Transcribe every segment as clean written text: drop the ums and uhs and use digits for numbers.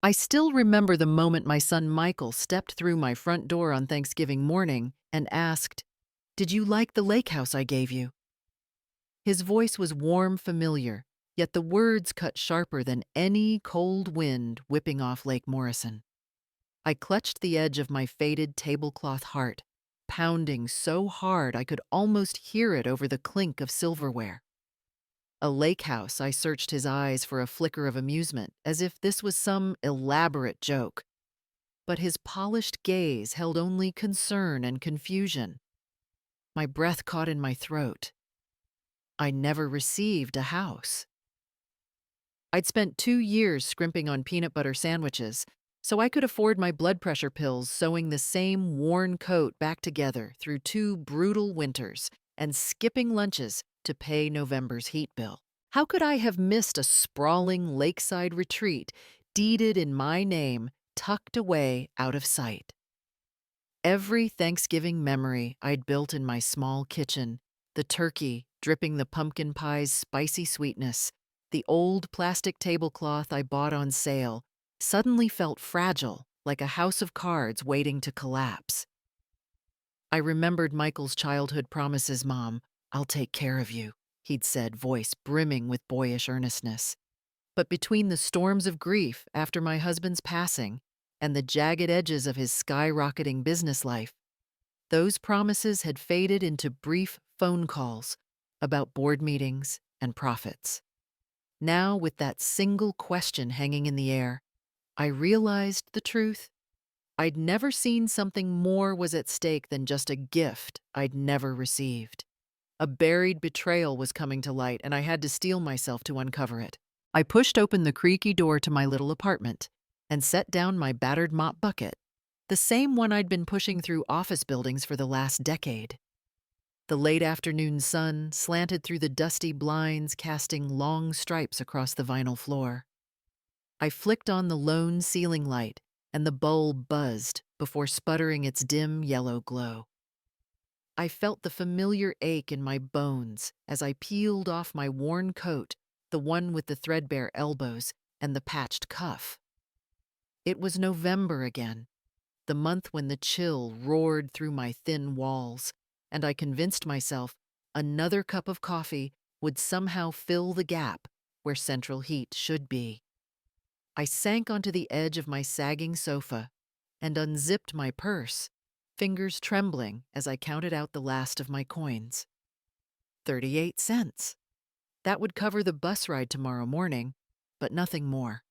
I still remember the moment my son Michael stepped through my front door on Thanksgiving morning and asked, "Did you like the lake house I gave you?" His voice was warm, familiar, yet the words cut sharper than any cold wind whipping off Lake Morrison. I clutched the edge of my faded tablecloth heart, pounding so hard I could almost hear it over the clink of silverware. A lake house, I searched his eyes for a flicker of amusement, as if this was some elaborate joke. But his polished gaze held only concern and confusion. My breath caught in my throat. I never received a house. I'd spent 2 years scrimping on peanut butter sandwiches, so I could afford my blood pressure pills sewing the same worn coat back together through 2 brutal winters and skipping lunches to pay November's heat bill. How could I have missed a sprawling lakeside retreat deeded in my name, tucked away out of sight? Every Thanksgiving memory I'd built in my small kitchen, the turkey dripping the pumpkin pie's spicy sweetness, the old plastic tablecloth I bought on sale, suddenly felt fragile, like a house of cards waiting to collapse. I remembered Michael's childhood promises, "Mom, I'll take care of you," he'd said, voice brimming with boyish earnestness. But between the storms of grief after my husband's passing and the jagged edges of his skyrocketing business life, those promises had faded into brief phone calls about board meetings and profits. Now, with that single question hanging in the air, I realized the truth. I'd never seen something more was at stake than just a gift I'd never received. A buried betrayal was coming to light, and I had to steel myself to uncover it. I pushed open the creaky door to my little apartment and set down my battered mop bucket, the same one I'd been pushing through office buildings for the last decade. The late afternoon sun slanted through the dusty blinds, casting long stripes across the vinyl floor. I flicked on the lone ceiling light, and the bulb buzzed before sputtering its dim yellow glow. I felt the familiar ache in my bones as I peeled off my worn coat, the one with the threadbare elbows and the patched cuff. It was November again, the month when the chill roared through my thin walls, and I convinced myself another cup of coffee would somehow fill the gap where central heat should be. I sank onto the edge of my sagging sofa and unzipped my purse, fingers trembling as I counted out the last of my coins. 38 cents. That would cover the bus ride tomorrow morning, but nothing more.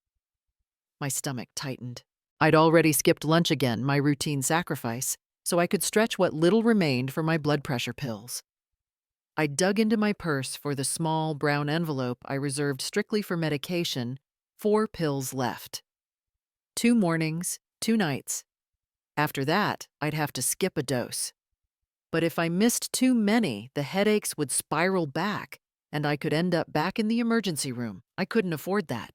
My stomach tightened. I'd already skipped lunch again, my routine sacrifice, so I could stretch what little remained for my blood pressure pills. I dug into my purse for the small brown envelope I reserved strictly for medication, 4 pills left. 2 mornings, 2 nights. After that, I'd have to skip a dose. But if I missed too many, the headaches would spiral back, and I could end up back in the emergency room. I couldn't afford that.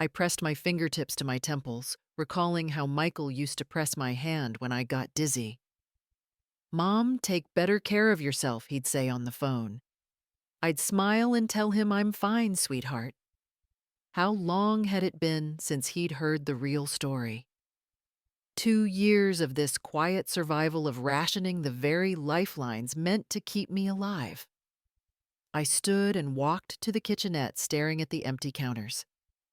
I pressed my fingertips to my temples, recalling how Michael used to press my hand when I got dizzy. "Mom, take better care of yourself," he'd say on the phone. I'd smile and tell him I'm fine, sweetheart. How long had it been since he'd heard the real story? 2 years of this quiet survival of rationing the very lifelines meant to keep me alive. I stood and walked to the kitchenette, staring at the empty counters.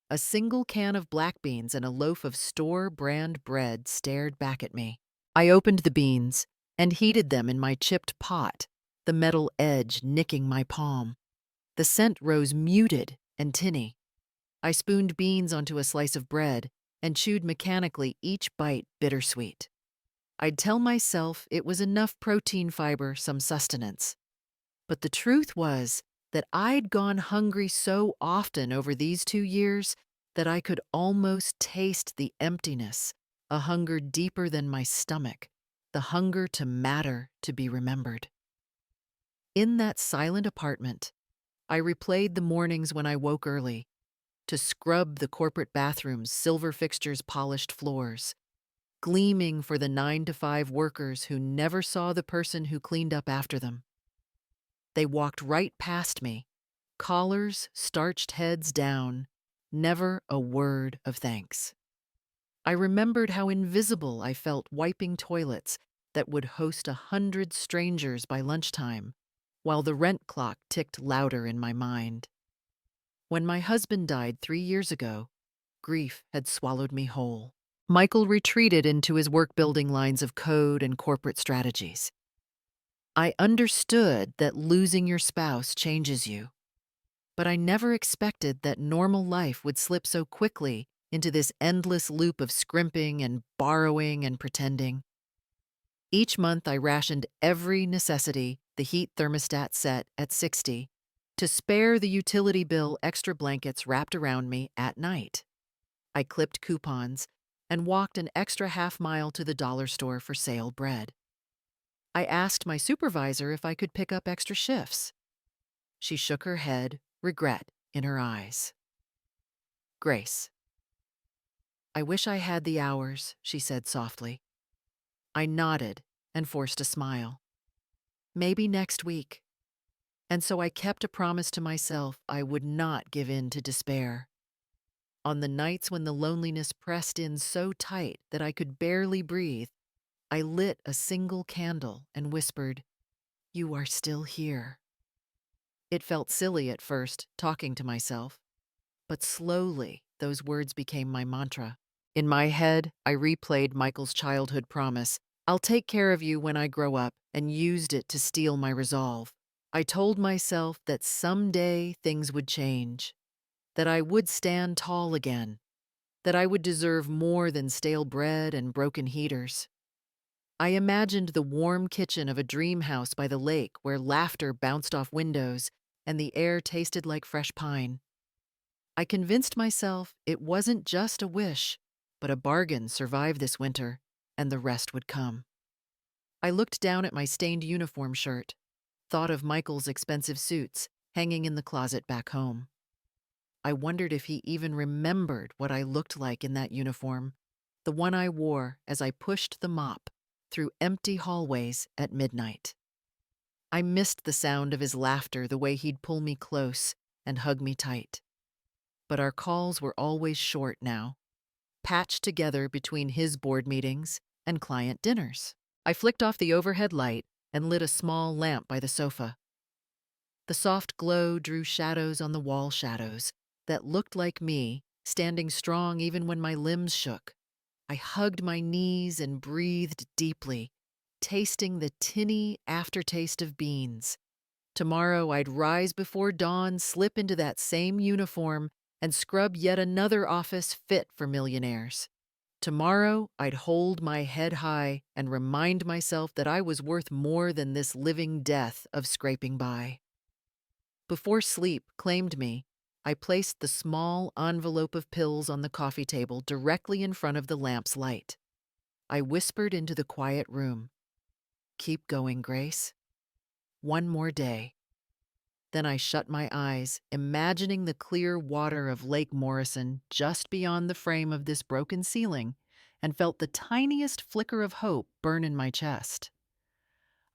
A single can of black beans and a loaf of store-brand bread stared back at me. I opened the beans and heated them in my chipped pot, the metal edge nicking my palm. The scent rose muted and tinny. I spooned beans onto a slice of bread and chewed mechanically, each bite bittersweet. I'd tell myself it was enough protein, fiber, some sustenance. But the truth was that I'd gone hungry so often over these 2 years that I could almost taste the emptiness, a hunger deeper than my stomach, the hunger to matter, to be remembered. In that silent apartment, I replayed the mornings when I woke early, to scrub the corporate bathroom's silver fixtures, polished floors, gleaming for the 9 to 5 workers who never saw the person who cleaned up after them. They walked right past me, collars, starched heads down, never a word of thanks. I remembered how invisible I felt wiping toilets that would host 100 strangers by lunchtime, while the rent clock ticked louder in my mind. When my husband died 3 years ago, grief had swallowed me whole. Michael retreated into his work-building lines of code and corporate strategies. I understood that losing your spouse changes you, but I never expected that normal life would slip so quickly into this endless loop of scrimping and borrowing and pretending. Each month I rationed every necessity the heat thermostat set at 60 to spare the utility bill extra blankets wrapped around me at night. I clipped coupons and walked an extra half-mile to the dollar store for sale bread. I asked my supervisor if I could pick up extra shifts. She shook her head, regret in her eyes. "Grace, I wish I had the hours," she said softly. I nodded and forced a smile. "Maybe next week." And so I kept a promise to myself I would not give in to despair. On the nights when the loneliness pressed in so tight that I could barely breathe, I lit a single candle and whispered, "You are still here." It felt silly at first, talking to myself, but slowly those words became my mantra. In my head, I replayed Michael's childhood promise, "I'll take care of you when I grow up," and used it to steel my resolve. I told myself that someday things would change, that I would stand tall again, that I would deserve more than stale bread and broken heaters. I imagined the warm kitchen of a dream house by the lake where laughter bounced off windows and the air tasted like fresh pine. I convinced myself it wasn't just a wish, but a bargain. Survive this winter, and the rest would come. I looked down at my stained uniform shirt, thought of Michael's expensive suits hanging in the closet back home. I wondered if he even remembered what I looked like in that uniform, the one I wore as I pushed the mop through empty hallways at midnight. I missed the sound of his laughter, the way he'd pull me close and hug me tight. But our calls were always short now, patched together between his board meetings and client dinners. I flicked off the overhead light and lit a small lamp by the sofa. The soft glow drew shadows on the wall shadows that looked like me, standing strong even when my limbs shook. I hugged my knees and breathed deeply, tasting the tinny aftertaste of beans. Tomorrow I'd rise before dawn, slip into that same uniform, and scrub yet another office fit for millionaires. Tomorrow I'd hold my head high and remind myself that I was worth more than this living death of scraping by. Before sleep claimed me, I placed the small envelope of pills on the coffee table directly in front of the lamp's light. I whispered into the quiet room, "Keep going, Grace. One more day." Then I shut my eyes, imagining the clear water of Lake Morrison just beyond the frame of this broken ceiling, and felt the tiniest flicker of hope burn in my chest.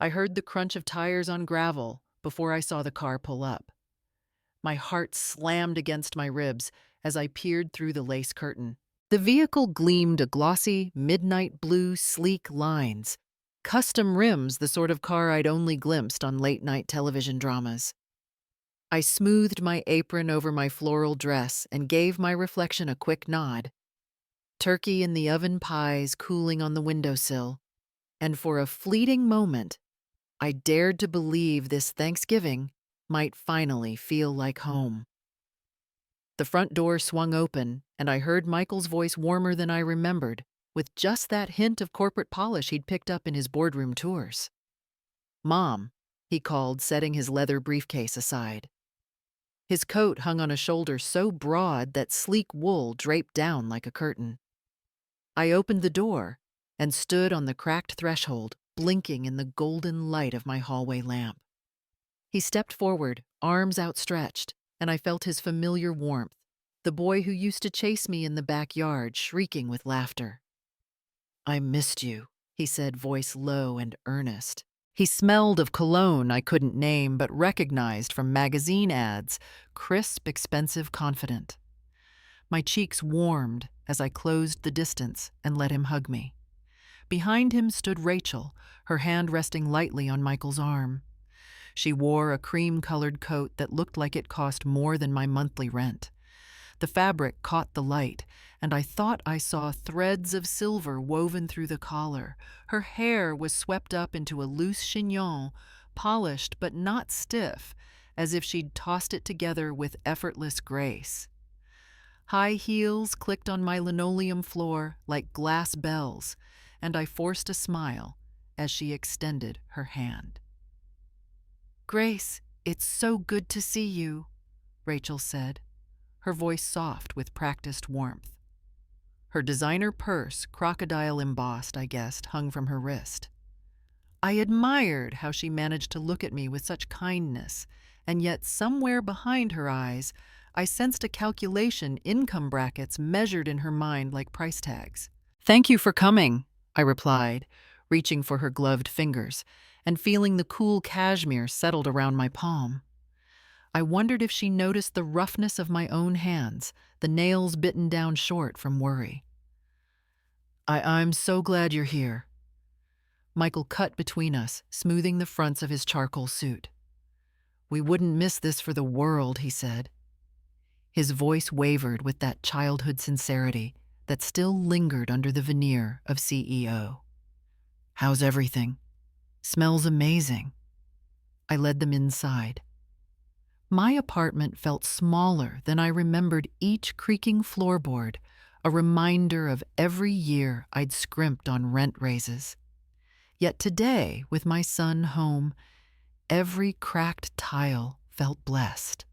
I heard the crunch of tires on gravel before I saw the car pull up. My heart slammed against my ribs as I peered through the lace curtain. The vehicle gleamed a glossy, midnight blue, sleek lines, custom rims, the sort of car I'd only glimpsed on late-night television dramas. I smoothed my apron over my floral dress and gave my reflection a quick nod. Turkey in the oven pies cooling on the windowsill, and for a fleeting moment, I dared to believe this Thanksgiving might finally feel like home. The front door swung open, and I heard Michael's voice warmer than I remembered, with just that hint of corporate polish he'd picked up in his boardroom tours. "Mom," he called, setting his leather briefcase aside. His coat hung on a shoulder so broad that sleek wool draped down like a curtain. I opened the door and stood on the cracked threshold, blinking in the golden light of my hallway lamp. He stepped forward, arms outstretched, and I felt his familiar warmth, the boy who used to chase me in the backyard, shrieking with laughter. "I missed you," he said, voice low and earnest. He smelled of cologne I couldn't name but recognized from magazine ads, crisp, expensive, confident. My cheeks warmed as I closed the distance and let him hug me. Behind him stood Rachel, her hand resting lightly on Michael's arm. She wore a cream-colored coat that looked like it cost more than my monthly rent. The fabric caught the light, and I thought I saw threads of silver woven through the collar. Her hair was swept up into a loose chignon, polished but not stiff, as if she'd tossed it together with effortless grace. High heels clicked on my linoleum floor like glass bells, and I forced a smile as she extended her hand. "Grace, it's so good to see you," Rachel said, her voice soft with practiced warmth. Her designer purse, crocodile embossed, I guessed, hung from her wrist. I admired how she managed to look at me with such kindness, and yet somewhere behind her eyes, I sensed a calculation, income brackets measured in her mind like price tags. "Thank you for coming," I replied, reaching for her gloved fingers and feeling the cool cashmere settled around my palm. I wondered if she noticed the roughness of my own hands, the nails bitten down short from worry. I'm so glad you're here." Michael cut between us, smoothing the fronts of his charcoal suit. "We wouldn't miss this for the world," he said. His voice wavered with that childhood sincerity that still lingered under the veneer of CEO. "How's everything? Smells amazing." I led them inside. My apartment felt smaller than I remembered, each creaking floorboard, a reminder of every year I'd scrimped on rent raises. Yet today, with my son home, every cracked tile felt blessed.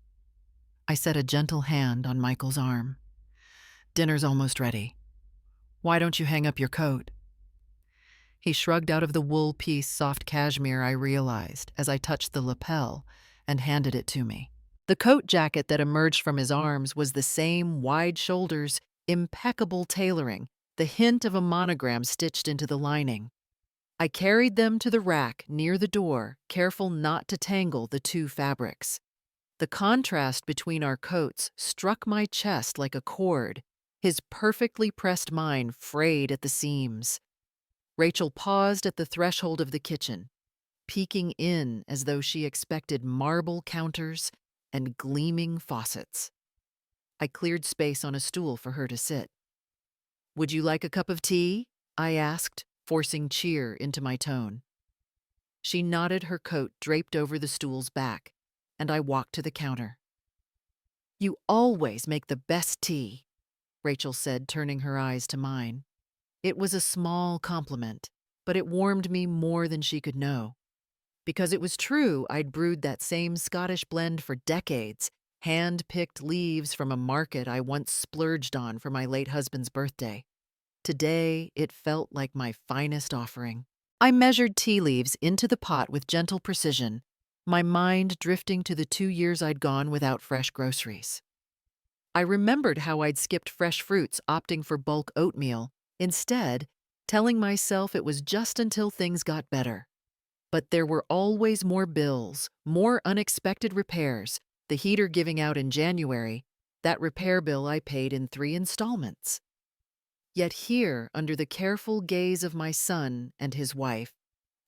I set a gentle hand on Michael's arm. "Dinner's almost ready. Why don't you hang up your coat?" He shrugged out of the wool piece soft cashmere, I realized, as I touched the lapel, and handed it to me. The coat jacket that emerged from his arms was the same wide shoulders, impeccable tailoring, the hint of a monogram stitched into the lining. I carried them to the rack near the door, careful not to tangle the two fabrics. The contrast between our coats struck my chest like a cord, his perfectly pressed mine frayed at the seams. Rachel paused at the threshold of the kitchen, peeking in as though she expected marble counters and gleaming faucets. I cleared space on a stool for her to sit. "Would you like a cup of tea?" I asked, forcing cheer into my tone. She nodded, her coat draped over the stool's back, and I walked to the counter. "You always make the best tea," Rachel said, turning her eyes to mine. It was a small compliment, but it warmed me more than she could know. Because it was true, I'd brewed that same Scottish blend for decades, hand-picked leaves from a market I once splurged on for my late husband's birthday. Today, it felt like my finest offering. I measured tea leaves into the pot with gentle precision, my mind drifting to the 2 years I'd gone without fresh groceries. I remembered how I'd skipped fresh fruits, opting for bulk oatmeal, instead, telling myself it was just until things got better. But there were always more bills, more unexpected repairs, the heater giving out in January, that repair bill I paid in 3 installments. Yet here, under the careful gaze of my son and his wife,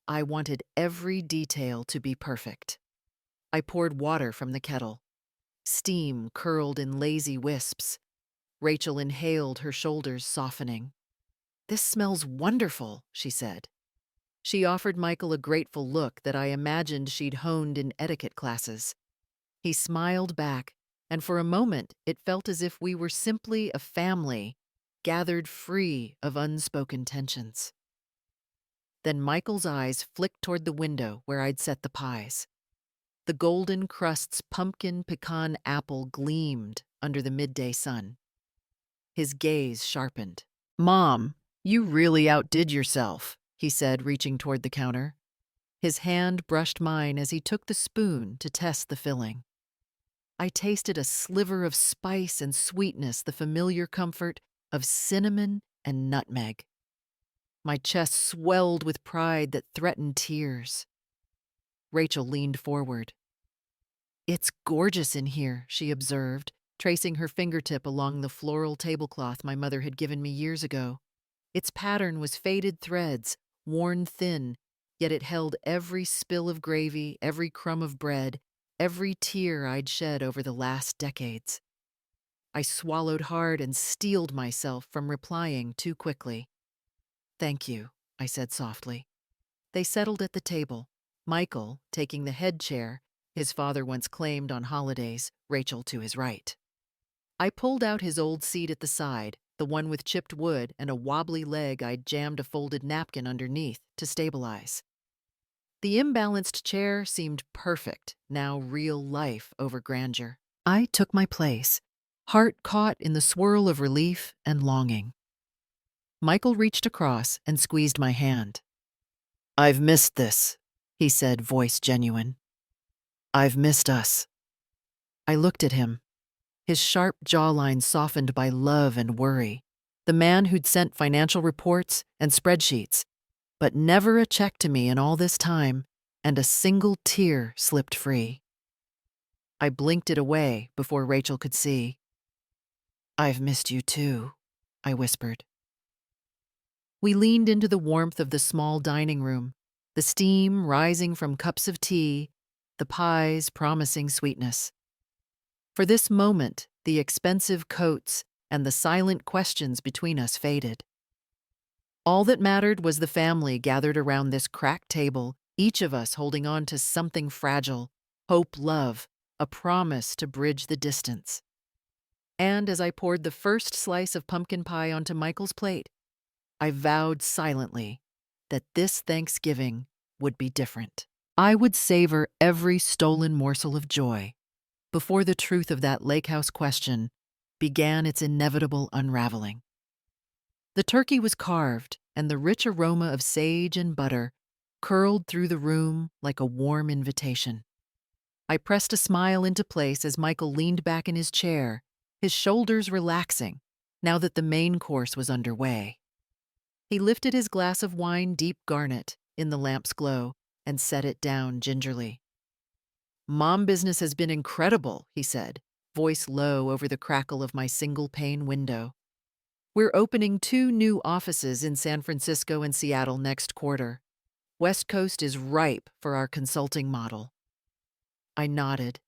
I wanted every detail to be perfect. I poured water from the kettle. Steam curled in lazy wisps. Rachel inhaled, her shoulders softening. "This smells wonderful," she said. She offered Michael a grateful look that I imagined she'd honed in etiquette classes. He smiled back, and for a moment it felt as if we were simply a family, gathered free of unspoken tensions. Then Michael's eyes flicked toward the window where I'd set the pies. The golden crusts, pumpkin, pecan, apple gleamed under the midday sun. His gaze sharpened. "Mom, you really outdid yourself," he said, reaching toward the counter. His hand brushed mine as he took the spoon to test the filling. I tasted a sliver of spice and sweetness, the familiar comfort of cinnamon and nutmeg. My chest swelled with pride that threatened tears. Rachel leaned forward. "It's gorgeous in here," she observed, tracing her fingertip along the floral tablecloth my mother had given me years ago. Its pattern was faded threads, worn thin, yet it held every spill of gravy, every crumb of bread, every tear I'd shed over the last decades. I swallowed hard and steeled myself from replying too quickly. "Thank you," I said softly. They settled at the table, Michael taking the head chair his father once claimed on holidays, Rachel to his right. I pulled out his old seat at the side, the one with chipped wood and a wobbly leg I'd jammed a folded napkin underneath to stabilize. The imbalanced chair seemed perfect, now real life over grandeur. I took my place, heart caught in the swirl of relief and longing. Michael reached across and squeezed my hand. "I've missed this," he said, voice genuine. "I've missed us." I looked at him, his sharp jawline softened by love and worry. The man who'd sent financial reports and spreadsheets, but never a check to me in all this time, and a single tear slipped free. I blinked it away before Rachel could see. "I've missed you too," I whispered. We leaned into the warmth of the small dining room, the steam rising from cups of tea, the pies promising sweetness. For this moment, the expensive coats and the silent questions between us faded. All that mattered was the family gathered around this cracked table, each of us holding on to something fragile, hope, love, a promise to bridge the distance. And as I poured the first slice of pumpkin pie onto Michael's plate, I vowed silently that this Thanksgiving would be different. I would savor every stolen morsel of joy before the truth of that lake house question began its inevitable unraveling. The turkey was carved, and the rich aroma of sage and butter curled through the room like a warm invitation. I pressed a smile into place as Michael leaned back in his chair, his shoulders relaxing now that the main course was underway. He lifted his glass of wine, deep garnet, in the lamp's glow and set it down gingerly. "Mom business has been incredible," he said, voice low over the crackle of my single-pane window. "We're opening 2 new offices in San Francisco and Seattle next quarter. West Coast is ripe for our consulting model." I nodded,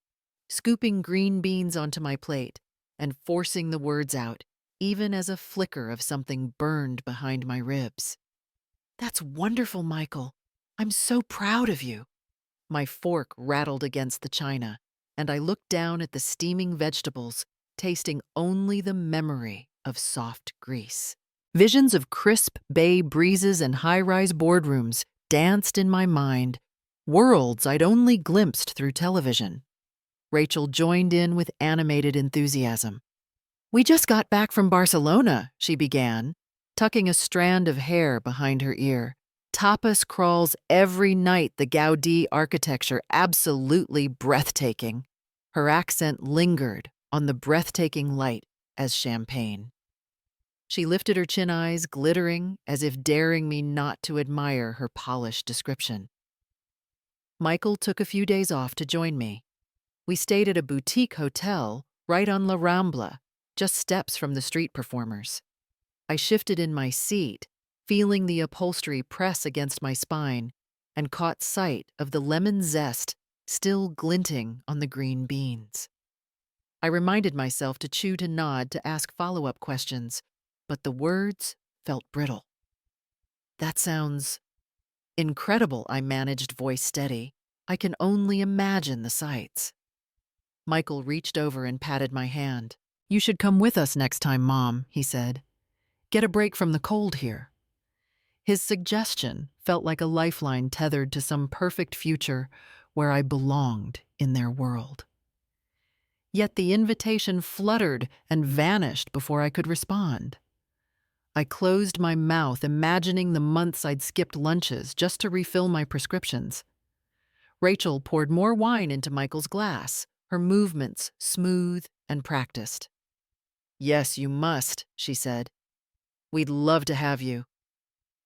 scooping green beans onto my plate and forcing the words out, even as a flicker of something burned behind my ribs. "That's wonderful, Michael. I'm so proud of you." My fork rattled against the china, and I looked down at the steaming vegetables, tasting only the memory of soft grease. Visions of crisp bay breezes and high-rise boardrooms danced in my mind, worlds I'd only glimpsed through television. Rachel joined in with animated enthusiasm. "We just got back from Barcelona," she began, tucking a strand of hair behind her ear. "Tapas crawls every night, the Gaudí architecture absolutely breathtaking." Her accent lingered on the breathtaking light as champagne. She lifted her chin eyes, glittering as if daring me not to admire her polished description. Michael took a few days off to join me. We stayed at a boutique hotel right on La Rambla, just steps from the street performers. I shifted in my seat, feeling the upholstery press against my spine, and caught sight of the lemon zest still glinting on the green beans. I reminded myself to chew to nod to ask follow-up questions, but the words felt brittle. "That sounds incredible," I managed, voice steady. "I can only imagine the sights." Michael reached over and patted my hand. "You should come with us next time, Mom," he said. "Get a break from the cold here." His suggestion felt like a lifeline tethered to some perfect future where I belonged in their world. Yet the invitation fluttered and vanished before I could respond. I closed my mouth, imagining the months I'd skipped lunches just to refill my prescriptions. Rachel poured more wine into Michael's glass, her movements smooth and practiced. "Yes, you must," she said. "We'd love to have you.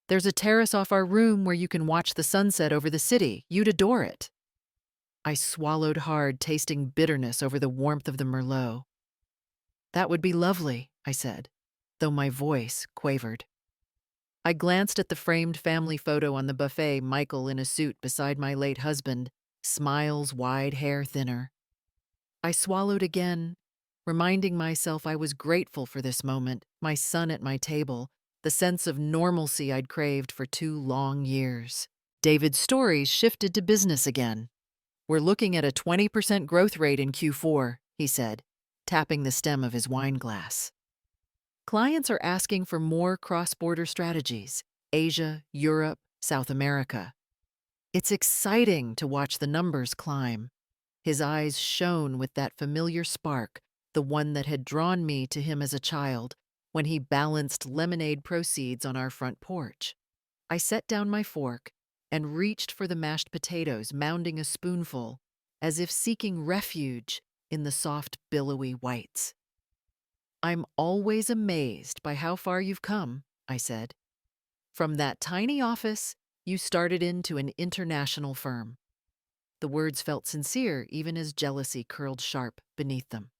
There's a terrace off our room where you can watch the sunset over the city. You'd adore it." I swallowed hard, tasting bitterness over the warmth of the Merlot. That would be lovely, I said, though my voice quavered. I glanced at the framed family photo on the buffet, Michael in a suit beside my late husband, smiles wide, hair thinner. I swallowed again, reminding myself I was grateful for this moment, my son at my table, the sense of normalcy I'd craved for 2 long years. David's stories shifted to business again. We're looking at a 20% growth rate in Q4, he said, tapping the stem of his wine glass. Clients are asking for more cross-border strategies, Asia, Europe, South America. It's exciting to watch the numbers climb. His eyes shone with that familiar spark, the one that had drawn me to him as a child, when he balanced lemonade proceeds on our front porch. I set down my fork and reached for the mashed potatoes, mounding a spoonful, as if seeking refuge in the soft, billowy whites. I'm always amazed by how far you've come, I said. From that tiny office, you started into an international firm. The words felt sincere, even as jealousy curled sharp beneath them.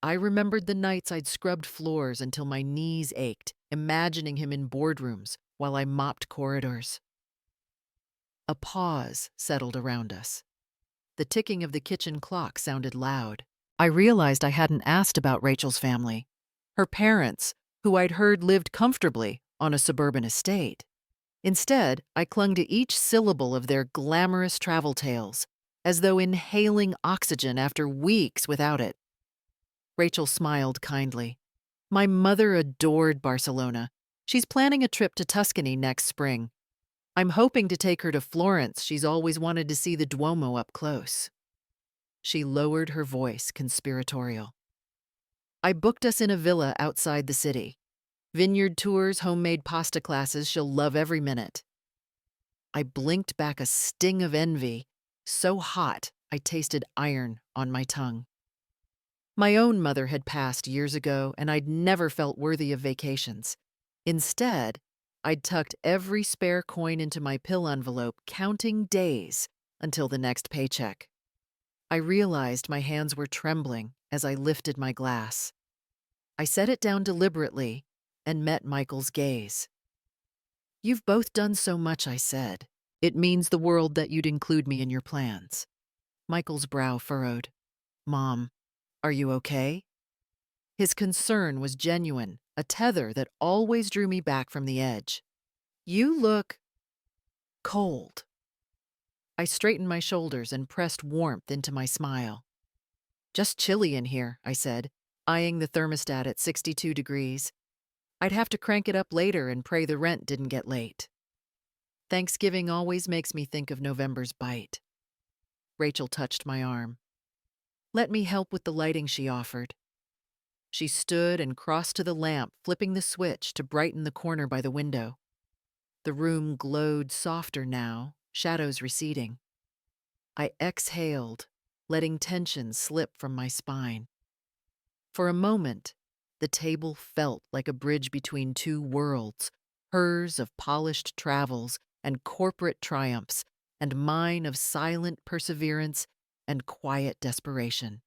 I remembered the nights I'd scrubbed floors until my knees ached, imagining him in boardrooms while I mopped corridors. A pause settled around us. The ticking of the kitchen clock sounded loud. I realized I hadn't asked about Rachel's family, her parents, who I'd heard lived comfortably on a suburban estate. Instead, I clung to each syllable of their glamorous travel tales, as though inhaling oxygen after weeks without it. Rachel smiled kindly. My mother adored Barcelona. She's planning a trip to Tuscany next spring. I'm hoping to take her to Florence. She's always wanted to see the Duomo up close. She lowered her voice, conspiratorial. I booked us in a villa outside the city. Vineyard tours, homemade pasta classes, she'll love every minute. I blinked back a sting of envy, so hot I tasted iron on my tongue. My own mother had passed years ago, and I'd never felt worthy of vacations. Instead, I'd tucked every spare coin into my pill envelope, counting days until the next paycheck. I realized my hands were trembling as I lifted my glass. I set it down deliberately and met Michael's gaze. You've both done so much, I said. It means the world that you'd include me in your plans. Michael's brow furrowed. Mom, are you okay? His concern was genuine, a tether that always drew me back from the edge. You look cold. I straightened my shoulders and pressed warmth into my smile. Just chilly in here, I said, eyeing the thermostat at 62 degrees. I'd have to crank it up later and pray the rent didn't get late. Thanksgiving always makes me think of November's bite. Rachel touched my arm. Let me help with the lighting, she offered. She stood and crossed to the lamp, flipping the switch to brighten the corner by the window. The room glowed softer now, shadows receding. I exhaled, letting tension slip from my spine. For a moment, the table felt like a bridge between two worlds, hers of polished travels and corporate triumphs, and mine of silent perseverance and quiet desperation.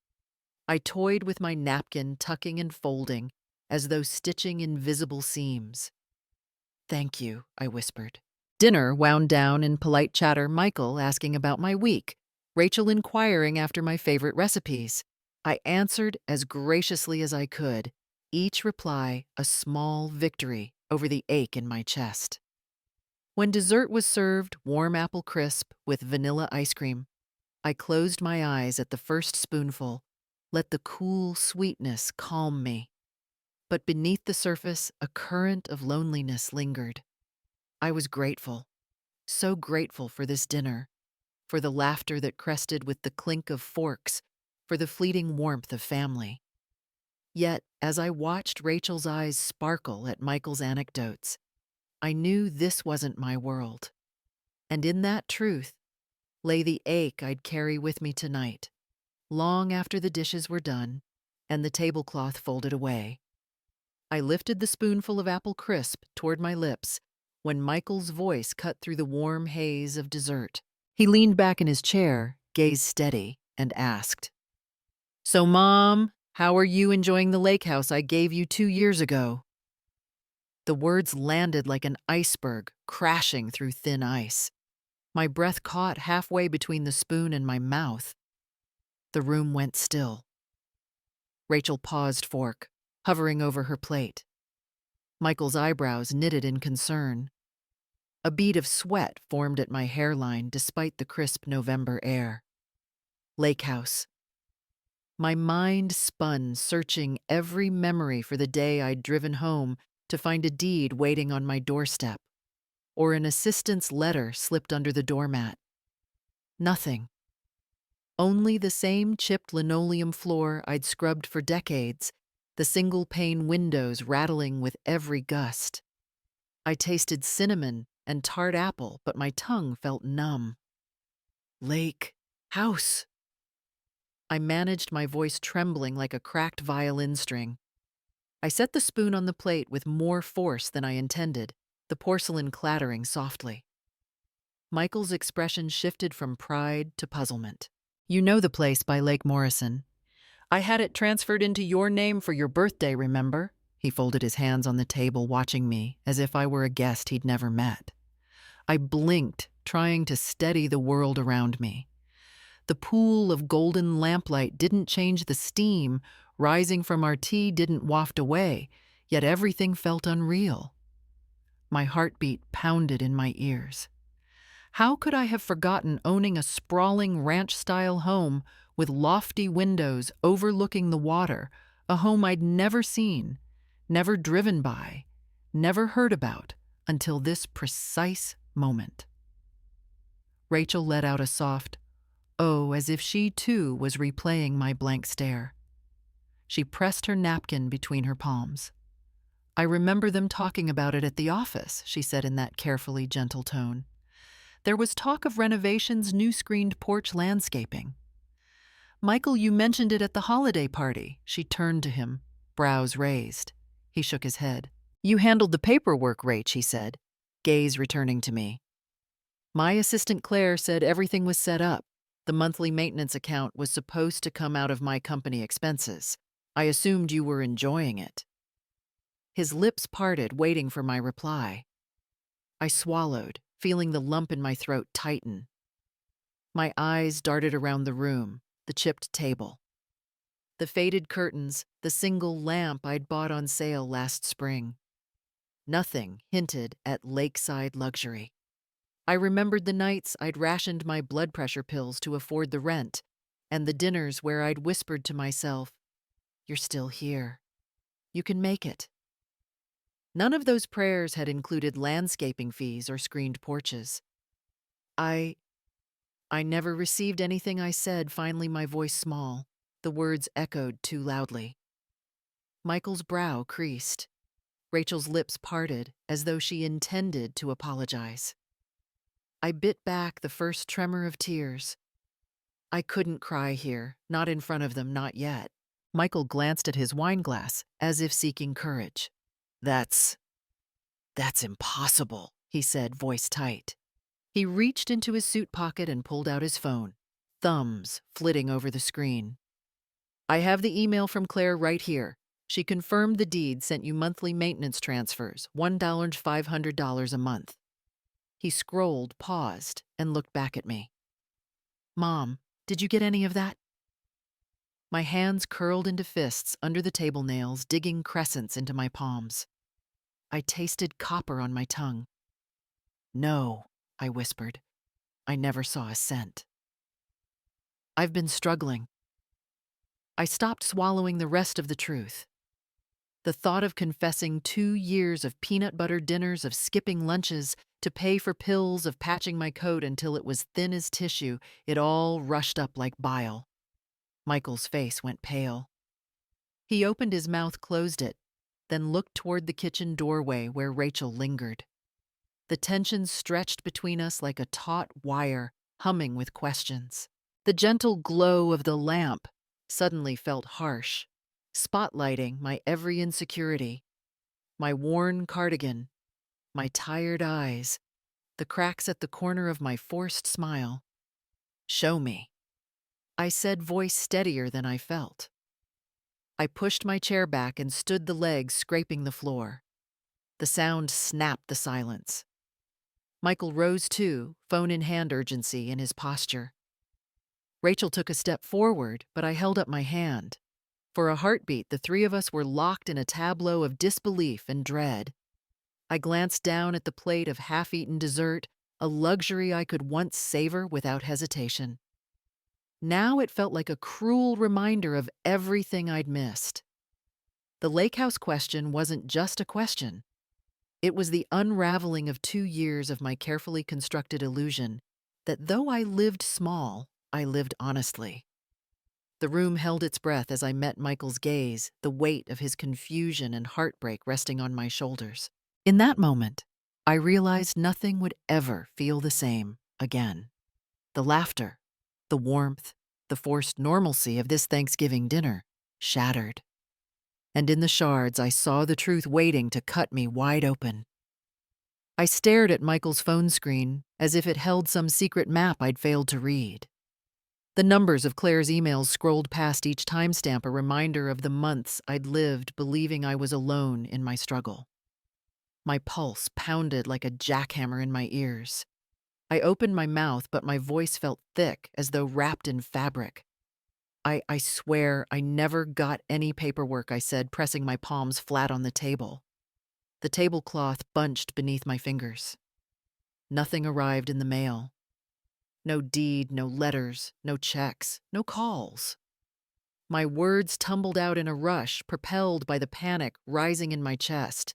I toyed with my napkin, tucking and folding, as though stitching invisible seams. Thank you, I whispered. Dinner wound down in polite chatter, Michael asking about my week, Rachel inquiring after my favorite recipes. I answered as graciously as I could, each reply a small victory over the ache in my chest. When dessert was served, warm apple crisp with vanilla ice cream, I closed my eyes at the first spoonful, let the cool sweetness calm me. But beneath the surface, a current of loneliness lingered. I was grateful, so grateful for this dinner, for the laughter that crested with the clink of forks, for the fleeting warmth of family. Yet, as I watched Rachel's eyes sparkle at Michael's anecdotes, I knew this wasn't my world. And in that truth lay the ache I'd carry with me tonight, long after the dishes were done and the tablecloth folded away. I lifted the spoonful of apple crisp toward my lips when Michael's voice cut through the warm haze of dessert. He leaned back in his chair, gaze steady, and asked, So, Mom, How are you enjoying the lake house I gave you 2 years ago? The words landed like an iceberg crashing through thin ice. My breath caught halfway between the spoon and my mouth. The room went still. Rachel paused fork, hovering over her plate. Michael's eyebrows knitted in concern. A bead of sweat formed at my hairline despite the crisp November air. Lake house. My mind spun, searching every memory for the day I'd driven home to find a deed waiting on my doorstep, or an assistant's letter slipped under the doormat. Nothing. Only the same chipped linoleum floor I'd scrubbed for decades, the single-pane windows rattling with every gust. I tasted cinnamon and tart apple, but my tongue felt numb. Lake house. I managed my voice trembling like a cracked violin string. I set the spoon on the plate with more force than I intended, the porcelain clattering softly. Michael's expression shifted from pride to puzzlement. You know the place by Lake Morrison. I had it transferred into your name for your birthday, remember? He folded his hands on the table, watching me as if I were a guest he'd never met. I blinked, trying to steady the world around me. The pool of golden lamplight didn't change the steam, rising from our tea didn't waft away, yet everything felt unreal. My heartbeat pounded in my ears. How could I have forgotten owning a sprawling ranch-style home with lofty windows overlooking the water, a home I'd never seen, never driven by, never heard about until this precise moment? Rachel let out a soft, "Oh," as if she too was replaying my blank stare. She pressed her napkin between her palms. I remember them talking about it at the office, she said in that carefully gentle tone. There was talk of renovations, new screened porch landscaping. Michael, you mentioned it at the holiday party. She turned to him, brows raised. He shook his head. You handled the paperwork, Rach, he said, gaze returning to me. My assistant Claire said everything was set up. The monthly maintenance account was supposed to come out of my company expenses. I assumed you were enjoying it. His lips parted, waiting for my reply. I swallowed, feeling the lump in my throat tighten. My eyes darted around the room, the chipped table, the faded curtains, the single lamp I'd bought on sale last spring. Nothing hinted at lakeside luxury. I remembered the nights I'd rationed my blood pressure pills to afford the rent, and the dinners where I'd whispered to myself, "You're still here. You can make it." None of those prayers had included landscaping fees or screened porches. I never received anything I said, finally my voice small. The words echoed too loudly. Michael's brow creased. Rachel's lips parted as though she intended to apologize. I bit back the first tremor of tears. I couldn't cry here, not in front of them, not yet. Michael glanced at his wine glass, as if seeking courage. That's impossible, he said, voice tight. He reached into his suit pocket and pulled out his phone, thumbs flitting over the screen. I have the email from Claire right here. She confirmed the deed sent you monthly maintenance transfers, $1,500 a month. He scrolled, paused, and looked back at me. Mom, did you get any of that? My hands curled into fists under the table nails, digging crescents into my palms. I tasted copper on my tongue. No, I whispered. I never saw a cent. I've been struggling. I stopped swallowing the rest of the truth. The thought of confessing 2 years of peanut butter dinners, of skipping lunches, to pay for pills, of patching my coat until it was thin as tissue, it all rushed up like bile. Michael's face went pale. He opened his mouth, closed it, then looked toward the kitchen doorway where Rachel lingered. The tension stretched between us like a taut wire, humming with questions. The gentle glow of the lamp suddenly felt harsh, spotlighting my every insecurity. My worn cardigan, my tired eyes, the cracks at the corner of my forced smile. Show me, I said, voice steadier than I felt. I pushed my chair back and stood the legs scraping the floor. The sound snapped the silence. Michael rose too, phone in hand urgency in his posture. Rachel took a step forward, but I held up my hand. For a heartbeat, the three of us were locked in a tableau of disbelief and dread. I glanced down at the plate of half-eaten dessert, a luxury I could once savor without hesitation. Now it felt like a cruel reminder of everything I'd missed. The lake house question wasn't just a question. It was the unraveling of 2 years of my carefully constructed illusion that though I lived small, I lived honestly. The room held its breath as I met Michael's gaze, the weight of his confusion and heartbreak resting on my shoulders. In that moment, I realized nothing would ever feel the same again. The laughter, the warmth, the forced normalcy of this Thanksgiving dinner shattered. And in the shards, I saw the truth waiting to cut me wide open. I stared at Michael's phone screen as if it held some secret map I'd failed to read. The numbers of Claire's emails scrolled past each timestamp, a reminder of the months I'd lived believing I was alone in my struggle. My pulse pounded like a jackhammer in my ears. I opened my mouth, but my voice felt thick, as though wrapped in fabric. I swear I never got any paperwork, I said, pressing my palms flat on the table. The tablecloth bunched beneath my fingers. Nothing arrived in the mail. No deed, no letters, no checks, no calls. My words tumbled out in a rush, propelled by the panic rising in my chest.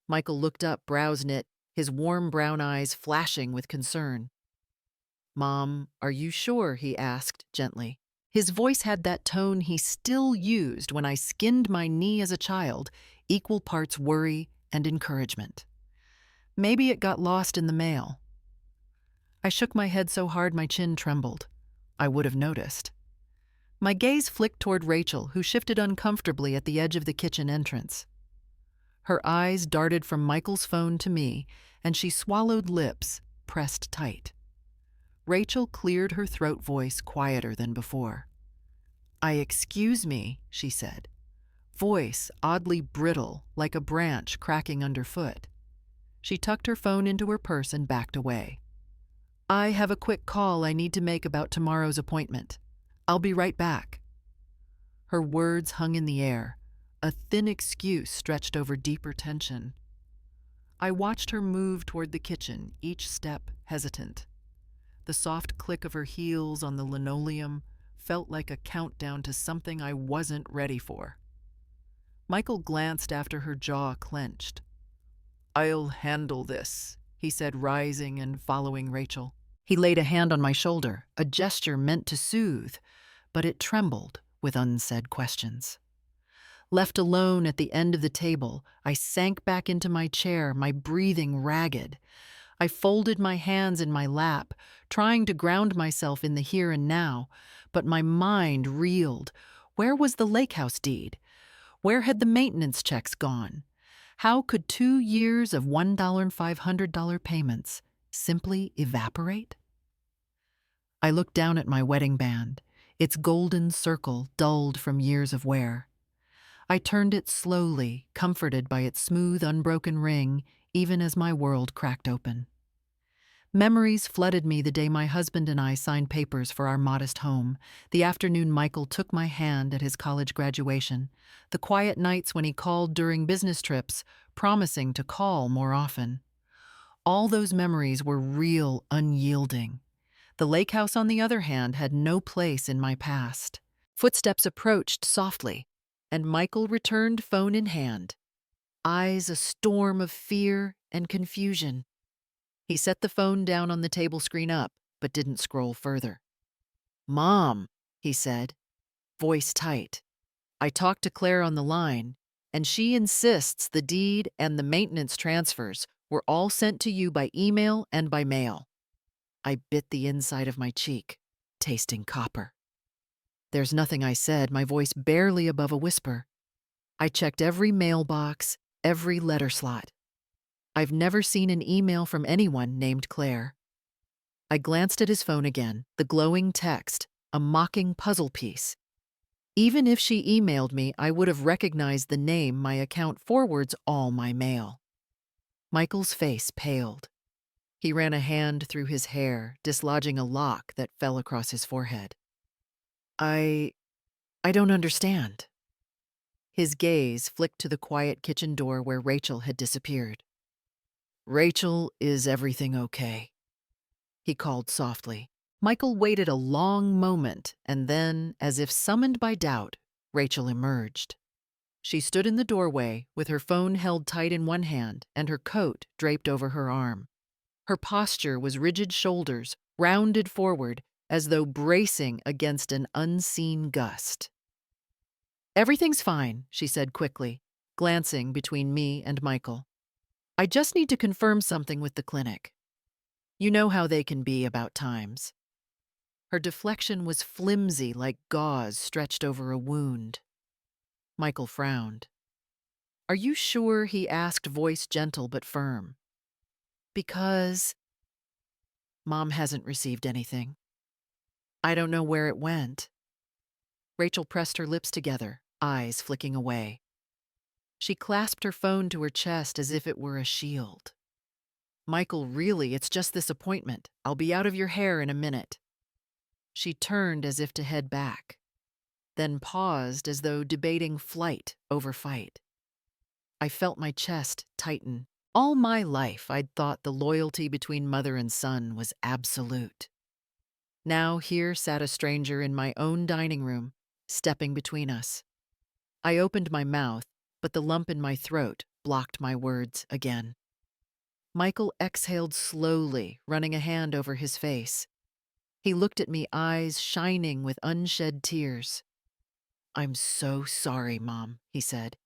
Michael looked up, brows knit, his warm brown eyes flashing with concern. "Mom, are you sure?" he asked gently. His voice had that tone he still used when I skinned my knee as a child, equal parts worry and encouragement. Maybe it got lost in the mail. I shook my head so hard my chin trembled. I would have noticed. My gaze flicked toward Rachel, who shifted uncomfortably at the edge of the kitchen entrance. Her eyes darted from Michael's phone to me, and she swallowed lips pressed tight. Rachel cleared her throat, voice quieter than before. Excuse me," she said, voice oddly brittle, like a branch cracking underfoot. She tucked her phone into her purse and backed away. "I have a quick call I need to make about tomorrow's appointment. I'll be right back." Her words hung in the air, a thin excuse stretched over deeper tension. I watched her move toward the kitchen, each step hesitant. The soft click of her heels on the linoleum felt like a countdown to something I wasn't ready for. Michael glanced after her jaw clenched. "I'll handle this," he said, rising and following Rachel. He laid a hand on my shoulder, a gesture meant to soothe, but it trembled with unsaid questions. Left alone at the end of the table, I sank back into my chair, my breathing ragged. I folded my hands in my lap, trying to ground myself in the here and now, but my mind reeled. Where was the lake house deed? Where had the maintenance checks gone? How could 2 years of $1,500 payments simply evaporate? I looked down at my wedding band, its golden circle dulled from years of wear. I turned it slowly, comforted by its smooth, unbroken ring, even as my world cracked open. Memories flooded me the day my husband and I signed papers for our modest home, the afternoon Michael took my hand at his college graduation, the quiet nights when he called during business trips, promising to call more often. All those memories were real, unyielding. The lake house, on the other hand, had no place in my past. Footsteps approached softly, and Michael returned, phone in hand, eyes a storm of fear and confusion. He set the phone down on the table screen up, but didn't scroll further. "Mom," he said, voice tight. "I talked to Claire on the line, and she insists the deed and the maintenance transfers were all sent to you by email and by mail." I bit the inside of my cheek, tasting copper. There's nothing I said, my voice barely above a whisper. I checked every mailbox, every letter slot. I've never seen an email from anyone named Claire. I glanced at his phone again, the glowing text, a mocking puzzle piece. Even if she emailed me, I would have recognized the name. My account forwards all my mail. Michael's face paled. He ran a hand through his hair, dislodging a lock that fell across his forehead. I don't understand. His gaze flicked to the quiet kitchen door where Rachel had disappeared. Rachel, is everything okay? He called softly. Michael waited a long moment, and then, as if summoned by doubt, Rachel emerged. She stood in the doorway with her phone held tight in one hand and her coat draped over her arm. Her posture was rigid shoulders, rounded forward, as though bracing against an unseen gust. Everything's fine, she said quickly, glancing between me and Michael. I just need to confirm something with the clinic. You know how they can be about times. Her deflection was flimsy like gauze stretched over a wound. Michael frowned. Are you sure? He asked, voice gentle but firm. Because Mom hasn't received anything. I don't know where it went. Rachel pressed her lips together, eyes flicking away. She clasped her phone to her chest as if it were a shield. Michael, really, it's just this appointment. I'll be out of your hair in a minute. She turned as if to head back, then paused as though debating flight over fight. I felt my chest tighten. All my life, I'd thought the loyalty between mother and son was absolute. Now here sat a stranger in my own dining room, stepping between us. I opened my mouth, but the lump in my throat blocked my words again. Michael exhaled slowly, running a hand over his face. He looked at me, eyes shining with unshed tears. I'm so sorry, Mom, he said.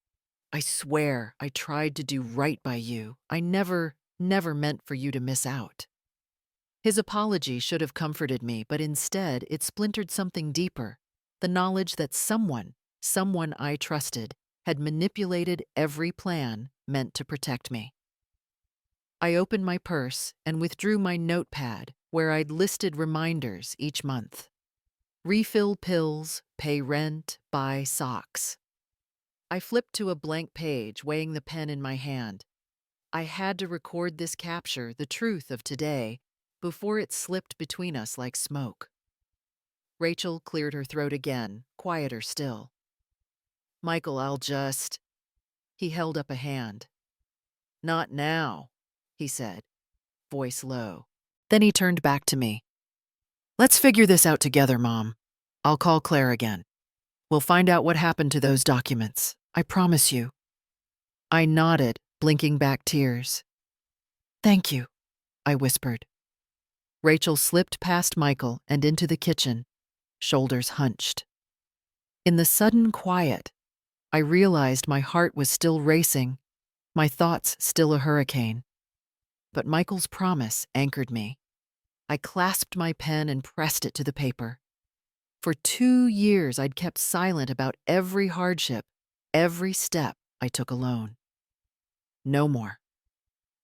I swear I tried to do right by you. I never meant for you to miss out. His apology should have comforted me, but instead it splintered something deeper, the knowledge that someone I trusted, had manipulated every plan meant to protect me. I opened my purse and withdrew my notepad where I'd listed reminders each month. Refill pills, pay rent, buy socks. I flipped to a blank page, weighing the pen in my hand. I had to record this capture, the truth of today, before it slipped between us like smoke. Rachel cleared her throat again, quieter still. Michael, He held up a hand. Not now, he said, voice low. Then he turned back to me. Let's figure this out together, Mom. I'll call Claire again. We'll find out what happened to those documents. I promise you. I nodded, blinking back tears. Thank you, I whispered. Rachel slipped past Michael and into the kitchen, shoulders hunched. In the sudden quiet, I realized my heart was still racing, my thoughts still a hurricane. But Michael's promise anchored me. I clasped my pen and pressed it to the paper. For 2 years, I'd kept silent about every hardship, every step I took alone. No more.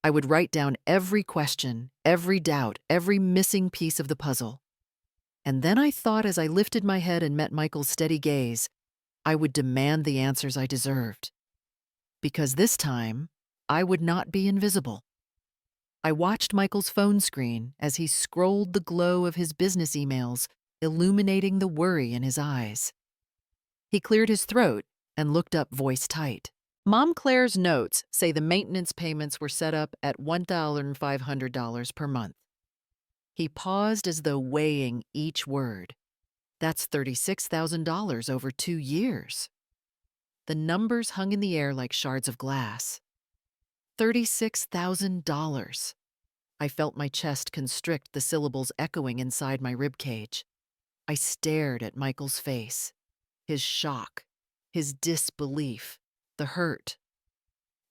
I would write down every question, every doubt, every missing piece of the puzzle. And then I thought, as I lifted my head and met Michael's steady gaze, I would demand the answers I deserved. Because this time, I would not be invisible. I watched Michael's phone screen as he scrolled the glow of his business emails, illuminating the worry in his eyes. He cleared his throat and looked up, voice tight. Mom Claire's notes say the maintenance payments were set up at $1,500 per month. He paused as though weighing each word. That's $36,000 over 2 years. The numbers hung in the air like shards of glass. $36,000. I felt my chest constrict, the syllables echoing inside my ribcage. I stared at Michael's face, his shock, his disbelief, the hurt,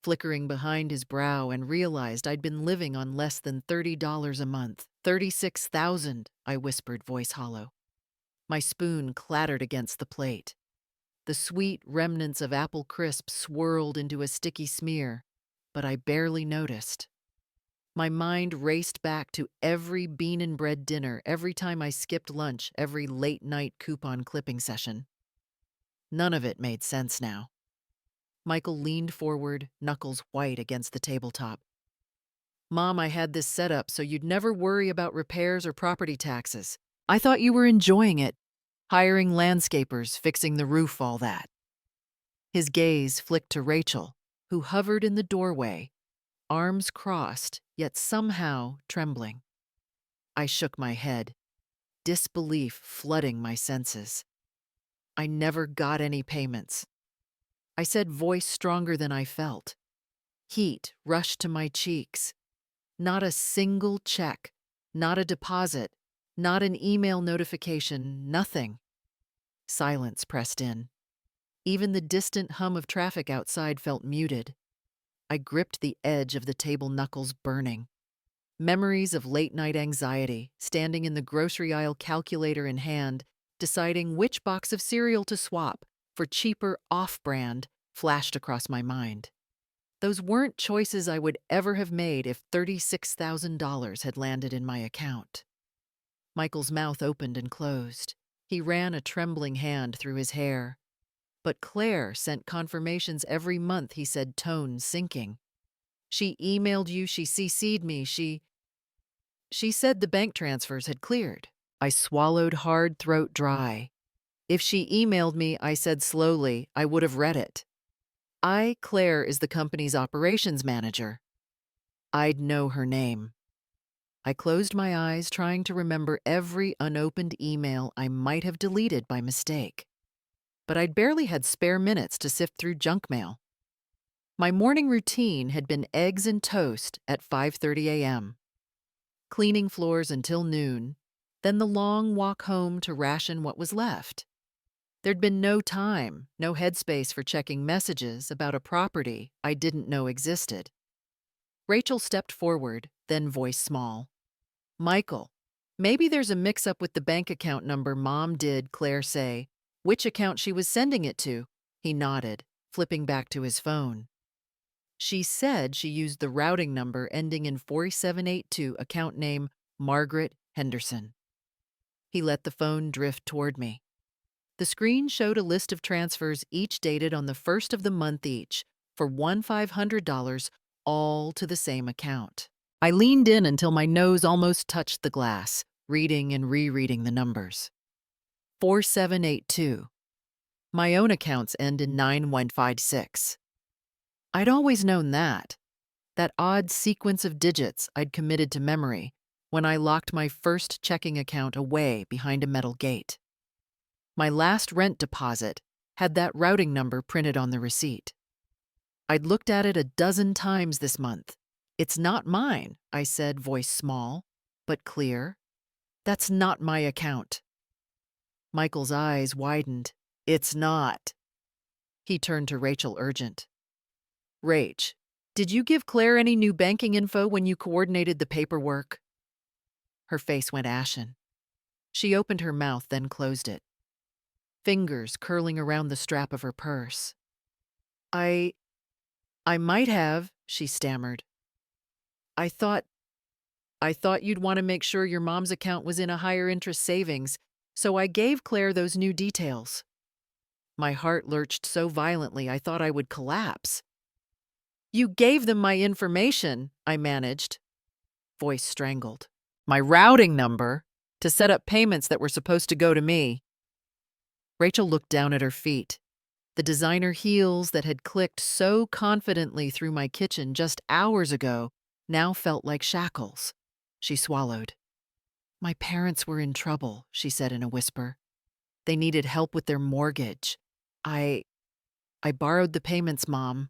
flickering behind his brow, and realized I'd been living on less than $30 a month. $36,000, I whispered, voice hollow. My spoon clattered against the plate. The sweet remnants of apple crisp swirled into a sticky smear, but I barely noticed. My mind raced back to every bean and bread dinner, every time I skipped lunch, every late-night coupon clipping session. None of it made sense now. Michael leaned forward, knuckles white against the tabletop. Mom, I had this set up so you'd never worry about repairs or property taxes. I thought you were enjoying it, hiring landscapers, fixing the roof, all that. His gaze flicked to Rachel, who hovered in the doorway, arms crossed, yet somehow trembling. I shook my head, disbelief flooding my senses. I never got any payments. I said, voice stronger than I felt. Heat rushed to my cheeks. Not a single check, not a deposit, not an email notification, nothing. Silence pressed in. Even the distant hum of traffic outside felt muted. I gripped the edge of the table, knuckles burning. Memories of late-night anxiety, standing in the grocery aisle, calculator in hand, deciding which box of cereal to swap for cheaper off-brand, flashed across my mind. Those weren't choices I would ever have made if $36,000 had landed in my account. Michael's mouth opened and closed. He ran a trembling hand through his hair. But Claire sent confirmations every month, he said, tone sinking. She emailed you, she CC'd me, she said the bank transfers had cleared. I swallowed hard, throat dry. If she emailed me, I said slowly, I would have read it. Claire, is the company's operations manager. I'd know her name. I closed my eyes, trying to remember every unopened email I might have deleted by mistake. But I'd barely had spare minutes to sift through junk mail. My morning routine had been eggs and toast at 5:30 a.m., cleaning floors until noon, then the long walk home to ration what was left. There'd been no time, no headspace for checking messages about a property I didn't know existed. Rachel stepped forward, then voice small. Michael, maybe there's a mix-up with the bank account number Mom did, Claire say. Which account she was sending it to? He nodded, flipping back to his phone. She said she used the routing number ending in 4782, account name Margaret Henderson. He let the phone drift toward me. The screen showed a list of transfers, each dated on the first of the month each, for $1,500, all to the same account. I leaned in until my nose almost touched the glass, reading and rereading the numbers. 4782. My own accounts end in 9156. I'd always known that odd sequence of digits I'd committed to memory when I locked my first checking account away behind a metal gate. My last rent deposit had that routing number printed on the receipt. I'd looked at it a dozen times this month. It's not mine, I said, voice small, but clear. That's not my account. Michael's eyes widened. It's not. He turned to Rachel, urgent. Rach, did you give Claire any new banking info when you coordinated the paperwork? Her face went ashen. She opened her mouth, then closed it, fingers curling around the strap of her purse. I might have, she stammered. I thought you'd want to make sure your mom's account was in a higher interest savings, so I gave Claire those new details. My heart lurched so violently I thought I would collapse. You gave them my information, I managed. Voice strangled. My routing number to set up payments that were supposed to go to me. Rachel looked down at her feet. The designer heels that had clicked so confidently through my kitchen just hours ago now felt like shackles. She swallowed. My parents were in trouble, she said in a whisper. They needed help with their mortgage. I borrowed the payments, Mom.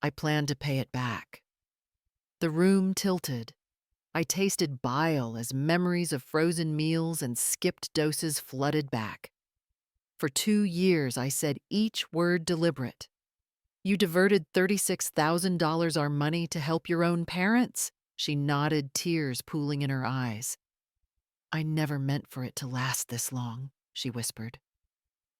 I planned to pay it back. The room tilted. I tasted bile as memories of frozen meals and skipped doses flooded back. For 2 years, I said each word deliberate. You diverted $36,000 our money to help your own parents? She nodded, tears pooling in her eyes. I never meant for it to last this long, she whispered.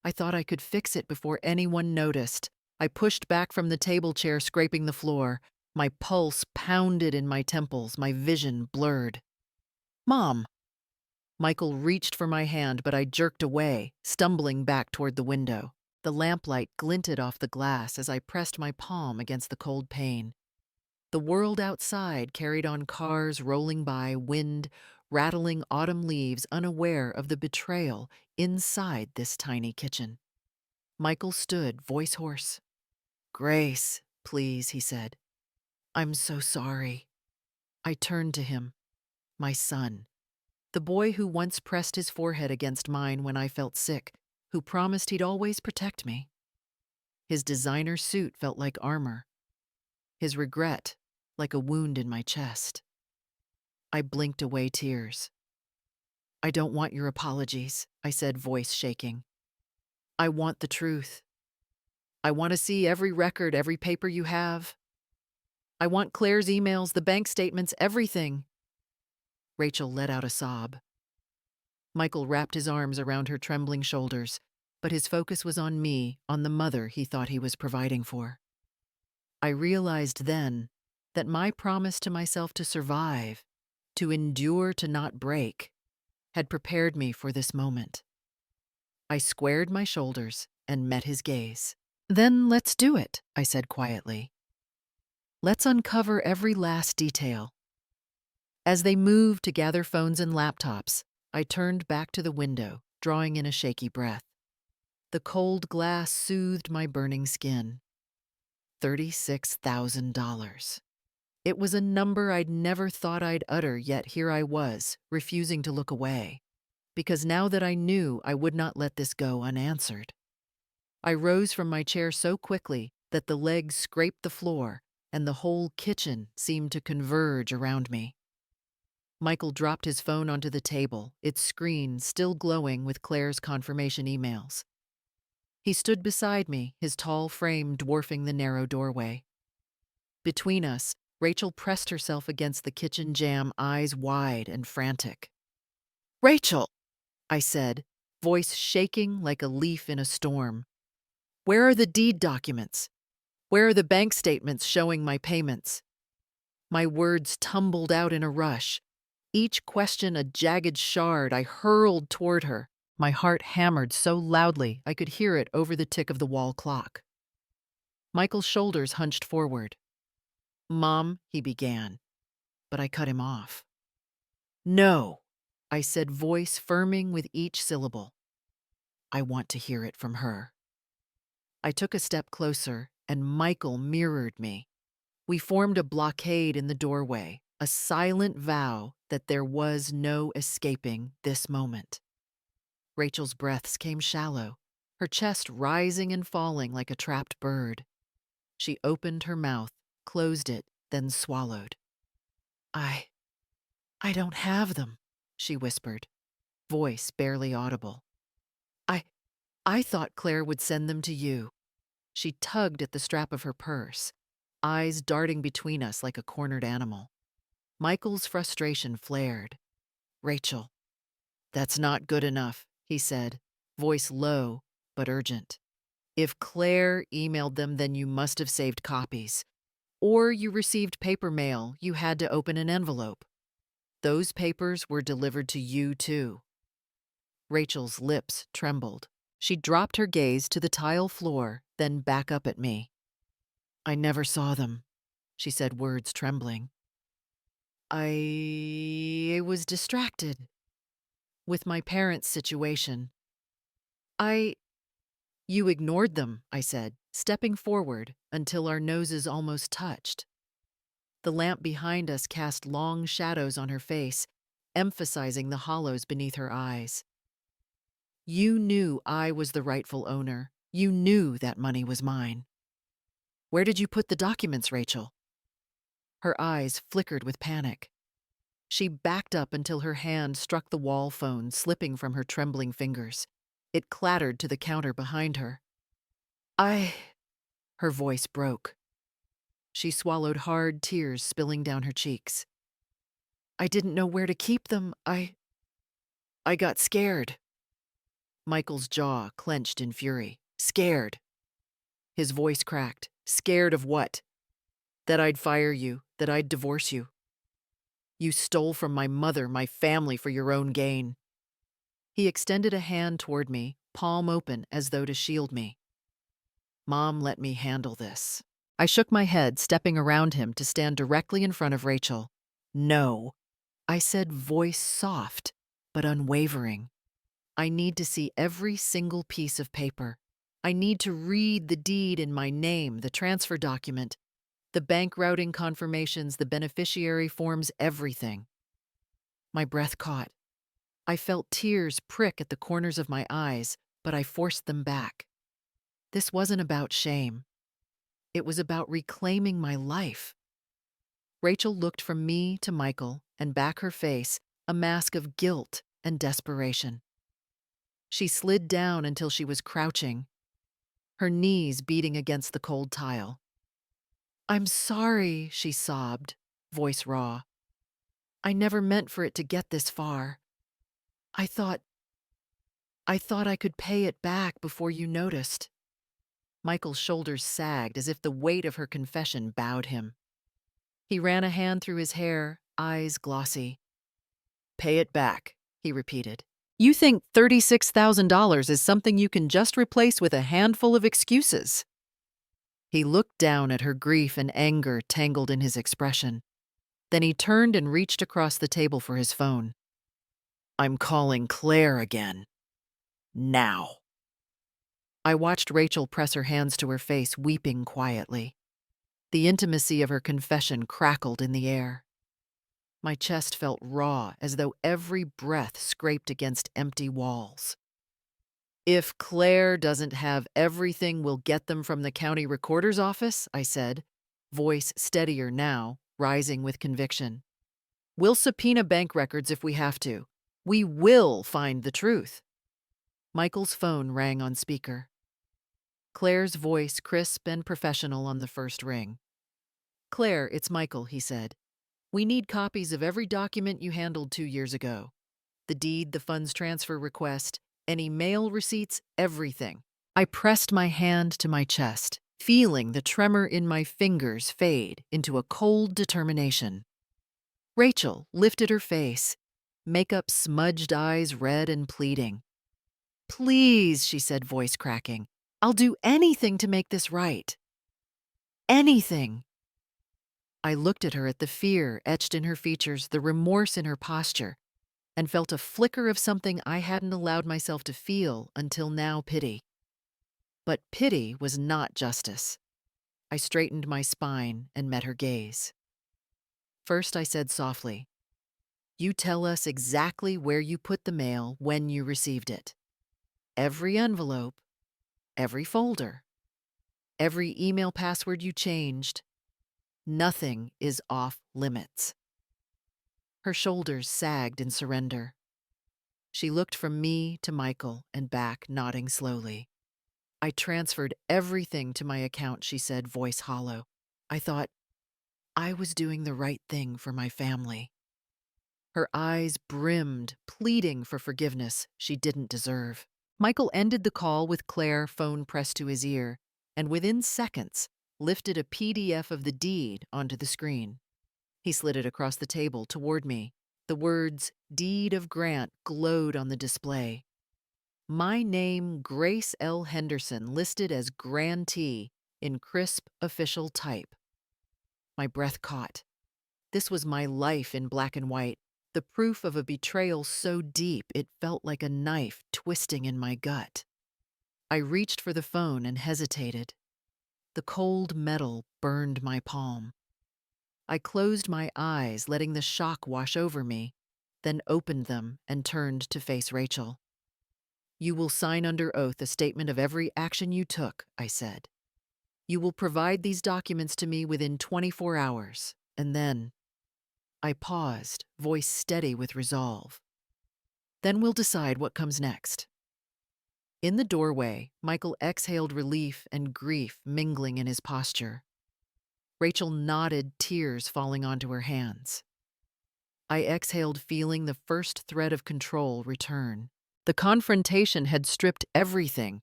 I thought I could fix it before anyone noticed. I pushed back from the table chair, scraping the floor. My pulse pounded in my temples, my vision blurred. Mom! Michael reached for my hand, but I jerked away, stumbling back toward the window. The lamplight glinted off the glass as I pressed my palm against the cold pane. The world outside carried on, cars rolling by, wind rattling autumn leaves, unaware of the betrayal inside this tiny kitchen. Michael stood, voice hoarse. "Grace, please," he said. "I'm so sorry." I turned to him. My son. The boy who once pressed his forehead against mine when I felt sick, who promised he'd always protect me. His designer suit felt like armor. His regret, like a wound in my chest. I blinked away tears. "I don't want your apologies," I said, voice shaking. "I want the truth. I want to see every record, every paper you have. I want Claire's emails, the bank statements, everything." Rachel let out a sob. Michael wrapped his arms around her trembling shoulders, but his focus was on me, on the mother he thought he was providing for. I realized then that my promise to myself to survive, to endure, to not break, had prepared me for this moment. I squared my shoulders and met his gaze. "Then let's do it," I said quietly. "Let's uncover every last detail." As they moved to gather phones and laptops, I turned back to the window, drawing in a shaky breath. The cold glass soothed my burning skin. $36,000. It was a number I'd never thought I'd utter, yet here I was, refusing to look away, because now that I knew, I would not let this go unanswered. I rose from my chair so quickly that the legs scraped the floor, and the whole kitchen seemed to converge around me. Michael dropped his phone onto the table, its screen still glowing with Claire's confirmation emails. He stood beside me, his tall frame dwarfing the narrow doorway. Between us, Rachel pressed herself against the kitchen jamb, eyes wide and frantic. "Rachel," I said, voice shaking like a leaf in a storm. "Where are the deed documents? Where are the bank statements showing my payments?" My words tumbled out in a rush. Each question a jagged shard I hurled toward her. My heart hammered so loudly I could hear it over the tick of the wall clock. Michael's shoulders hunched forward. "Mom," he began, but I cut him off. "No," I said, voice firming with each syllable. "I want to hear it from her." I took a step closer, and Michael mirrored me. We formed a blockade in the doorway, a silent vow that there was no escaping this moment. Rachel's breaths came shallow, her chest rising and falling like a trapped bird. She opened her mouth, closed it, then swallowed. I don't have them," she whispered, voice barely audible. I I thought Claire would send them to you." She tugged at the strap of her purse, eyes darting between us like a cornered animal. Michael's frustration flared. "Rachel, that's not good enough," he said, voice low but urgent. "If Claire emailed them, then you must have saved copies. Or you received paper mail you had to open an envelope. Those papers were delivered to you, too." Rachel's lips trembled. She dropped her gaze to the tile floor, then back up at me. "I never saw them," she said, words trembling. I was distracted with my parents' situation. You ignored them," I said, stepping forward until our noses almost touched. The lamp behind us cast long shadows on her face, emphasizing the hollows beneath her eyes. "You knew I was the rightful owner. You knew that money was mine." "Where did you put the documents, Rachel?" Her eyes flickered with panic. She backed up until her hand struck the wall phone, slipping from her trembling fingers. It clattered to the counter behind her. Her voice broke. She swallowed hard, tears spilling down her cheeks. "I didn't know where to keep them. I got scared." Michael's jaw clenched in fury. "Scared?" His voice cracked. "Scared of what?" "That I'd fire you, that I'd divorce you. You stole from my mother, my family, for your own gain." He extended a hand toward me, palm open as though to shield me. Mom let me handle this. I shook my head, stepping around him to stand directly in front of Rachel. No, I said, voice soft but unwavering. I need to see every single piece of paper. I need to read the deed in my name, the transfer document, the bank routing confirmations, the beneficiary forms, everything. My breath caught. I felt tears prick at the corners of my eyes, but I forced them back. This wasn't about shame. It was about reclaiming my life. Rachel looked from me to Michael and back, her face a mask of guilt and desperation. She slid down until she was crouching, her knees beating against the cold tile. "I'm sorry," she sobbed, voice raw. "I never meant for it to get this far. I thought I could pay it back before you noticed." Michael's shoulders sagged as if the weight of her confession bowed him. He ran a hand through his hair, eyes glossy. "Pay it back," he repeated. "You think $36,000 is something you can just replace with a handful of excuses?" He looked down at her, grief and anger tangled in his expression. Then he turned and reached across the table for his phone. "I'm calling Claire again. Now." I watched Rachel press her hands to her face, weeping quietly. The intimacy of her confession crackled in the air. My chest felt raw, as though every breath scraped against empty walls. "If Claire doesn't have everything, we'll get them from the county recorder's office," I said, voice steadier now, rising with conviction. "We'll subpoena bank records if we have to. We will find the truth." Michael's phone rang on speaker. Claire's voice crisp and professional on the first ring. "Claire, it's Michael," he said. "We need copies of every document you handled 2 years ago. The deed, the funds transfer request, any mail receipts, everything." I pressed my hand to my chest, feeling the tremor in my fingers fade into a cold determination. Rachel lifted her face, makeup smudged eyes red and pleading. "Please," she said, voice cracking. "I'll do anything to make this right. Anything." I looked at her, at the fear etched in her features, the remorse in her posture, and felt a flicker of something I hadn't allowed myself to feel until now, pity. But pity was not justice. I straightened my spine and met her gaze. First, I said softly, "You tell us exactly where you put the mail when you received it. Every envelope, every folder, every email password you changed. Nothing is off limits." Her shoulders sagged in surrender. She looked from me to Michael and back, nodding slowly. "I transferred everything to my account," she said, voice hollow. "I thought I was doing the right thing for my family." Her eyes brimmed, pleading for forgiveness she didn't deserve. Michael ended the call with Claire, phone pressed to his ear, and within seconds lifted a PDF of the deed onto the screen. He slid it across the table toward me. The words "Deed of Grant" glowed on the display. My name, Grace L. Henderson, listed as grantee in crisp official type. My breath caught. This was my life in black and white, the proof of a betrayal so deep it felt like a knife twisting in my gut. I reached for the phone and hesitated. The cold metal burned my palm. I closed my eyes, letting the shock wash over me, then opened them and turned to face Rachel. "You will sign under oath a statement of every action you took," I said. "You will provide these documents to me within 24 hours, and then—" I paused, voice steady with resolve. "Then we'll decide what comes next." In the doorway, Michael exhaled, relief and grief mingling in his posture. Rachel nodded, tears falling onto her hands. I exhaled, feeling the first thread of control return. The confrontation had stripped everything,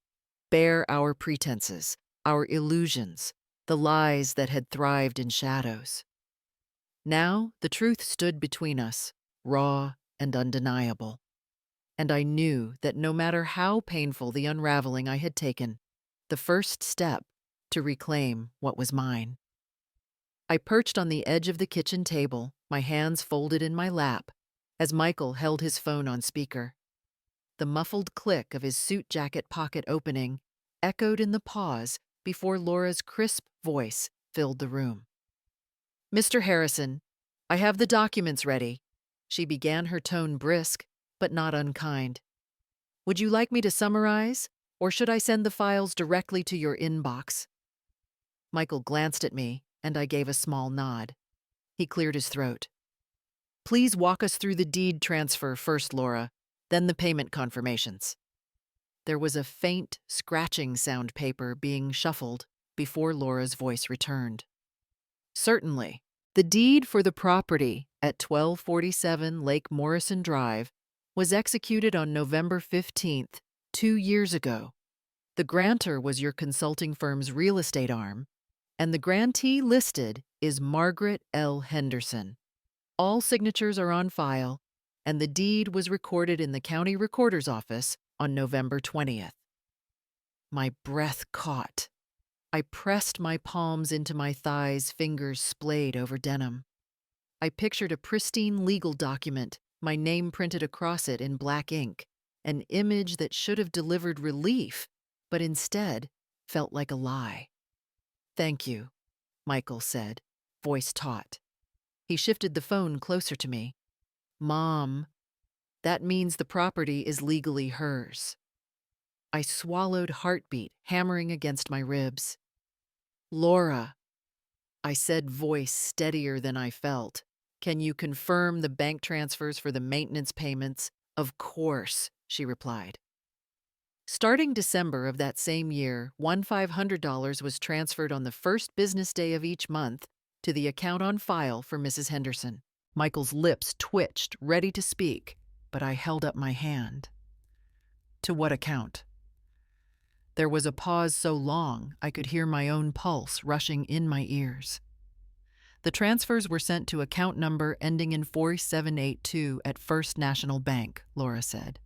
bare our pretenses, our illusions, the lies that had thrived in shadows. Now the truth stood between us, raw and undeniable. And I knew that no matter how painful the unraveling I had taken, the first step to reclaim what was mine. I perched on the edge of the kitchen table, my hands folded in my lap, as Michael held his phone on speaker. The muffled click of his suit jacket pocket opening echoed in the pause before Laura's crisp voice filled the room. "Mr. Harrison, I have the documents ready." She began, her tone brisk, but not unkind. "Would you like me to summarize, or should I send the files directly to your inbox?" Michael glanced at me, and I gave a small nod. He cleared his throat. "Please walk us through the deed transfer first, Laura, then the payment confirmations." There was a faint, scratching sound paper being shuffled before Laura's voice returned. "Certainly. The deed for the property at 1247 Lake Morrison Drive was executed on November 15th, 2 years ago. The grantor was your consulting firm's real estate arm, and the grantee listed is Margaret L. Henderson. All signatures are on file, and the deed was recorded in the county recorder's office on November 20th. My breath caught. I pressed my palms into my thighs, fingers splayed over denim. I pictured a pristine legal document, my name printed across it in black ink, an image that should have delivered relief, but instead felt like a lie. "Thank you," Michael said, voice taut. He shifted the phone closer to me. "Mom, that means the property is legally hers." I swallowed, heartbeat hammering against my ribs. "Laura," I said, voice steadier than I felt, "can you confirm the bank transfers for the maintenance payments?" "Of course," she replied. Starting December of that same year, $1,500 was transferred on the first business day of each month to the account on file for Mrs. Henderson. Michael's lips twitched, ready to speak, but I held up my hand. "To what account?" There was a pause so long I could hear my own pulse rushing in my ears. "The transfers were sent to account number ending in 4782 at First National Bank," Laura said.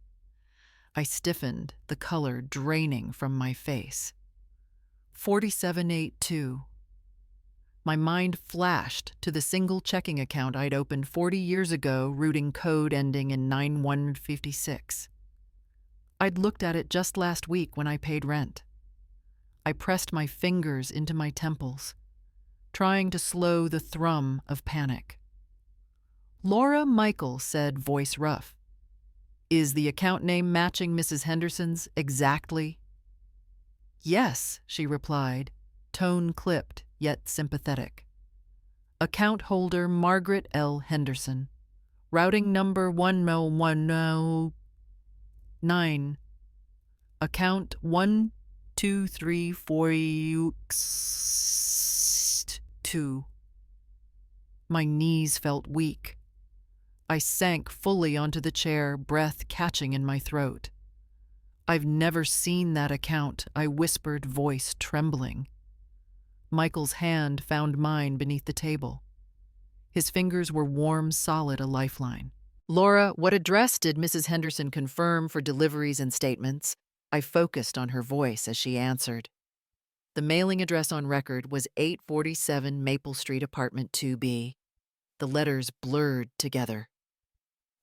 I stiffened, the color draining from my face. 4782. My mind flashed to the single checking account I'd opened 40 years ago, routing code ending in 9156. I'd looked at it just last week when I paid rent. I pressed my fingers into my temples, trying to slow the thrum of panic. "Laura," Michael said, voice rough, "is the account name matching Mrs. Henderson's exactly?" "Yes," she replied, tone clipped yet sympathetic. "Account holder Margaret L. Henderson. Routing number 1019. Account 1234. My knees felt weak. I sank fully onto the chair, breath catching in my throat. "I've never seen that account," I whispered, voice trembling. Michael's hand found mine beneath the table. His fingers were warm, solid, a lifeline. "Laura, what address did Mrs. Henderson confirm for deliveries and statements?" I focused on her voice as she answered. The mailing address on record was 847 Maple Street, Apartment 2B. The letters blurred together.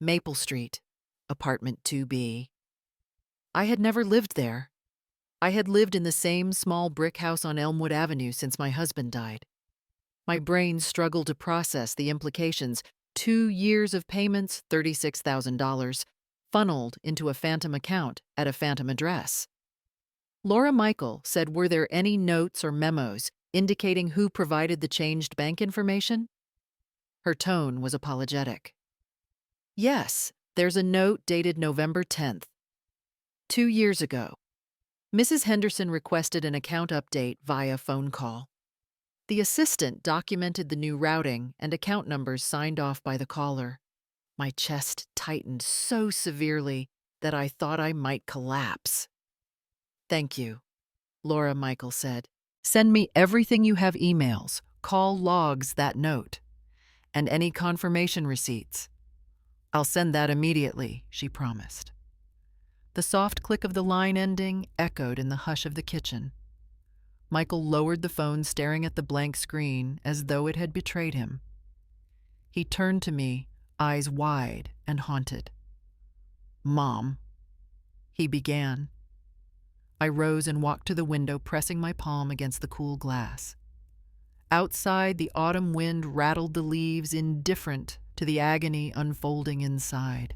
Maple Street, Apartment 2B. I had never lived there. I had lived in the same small brick house on Elmwood Avenue since my husband died. My brain struggled to process the implications. 2 years of payments, $36,000, funneled into a phantom account at a phantom address. Laura, Michael said, "Were there any notes or memos indicating who provided the changed bank information?" Her tone was apologetic. "Yes, there's a note dated November 10th. 2 years ago. Mrs. Henderson requested an account update via phone call. The assistant documented the new routing and account numbers signed off by the caller. My chest tightened so severely that I thought I might collapse. "Thank you," Laura, Michael said. "Send me everything you have, emails, call logs, that note, and any confirmation receipts." "I'll send that immediately," she promised. The soft click of the line ending echoed in the hush of the kitchen. Michael lowered the phone, staring at the blank screen as though it had betrayed him. He turned to me, eyes wide and haunted. "Mom," he began. I rose and walked to the window, pressing my palm against the cool glass. Outside, the autumn wind rattled the leaves, indifferent to the agony unfolding inside.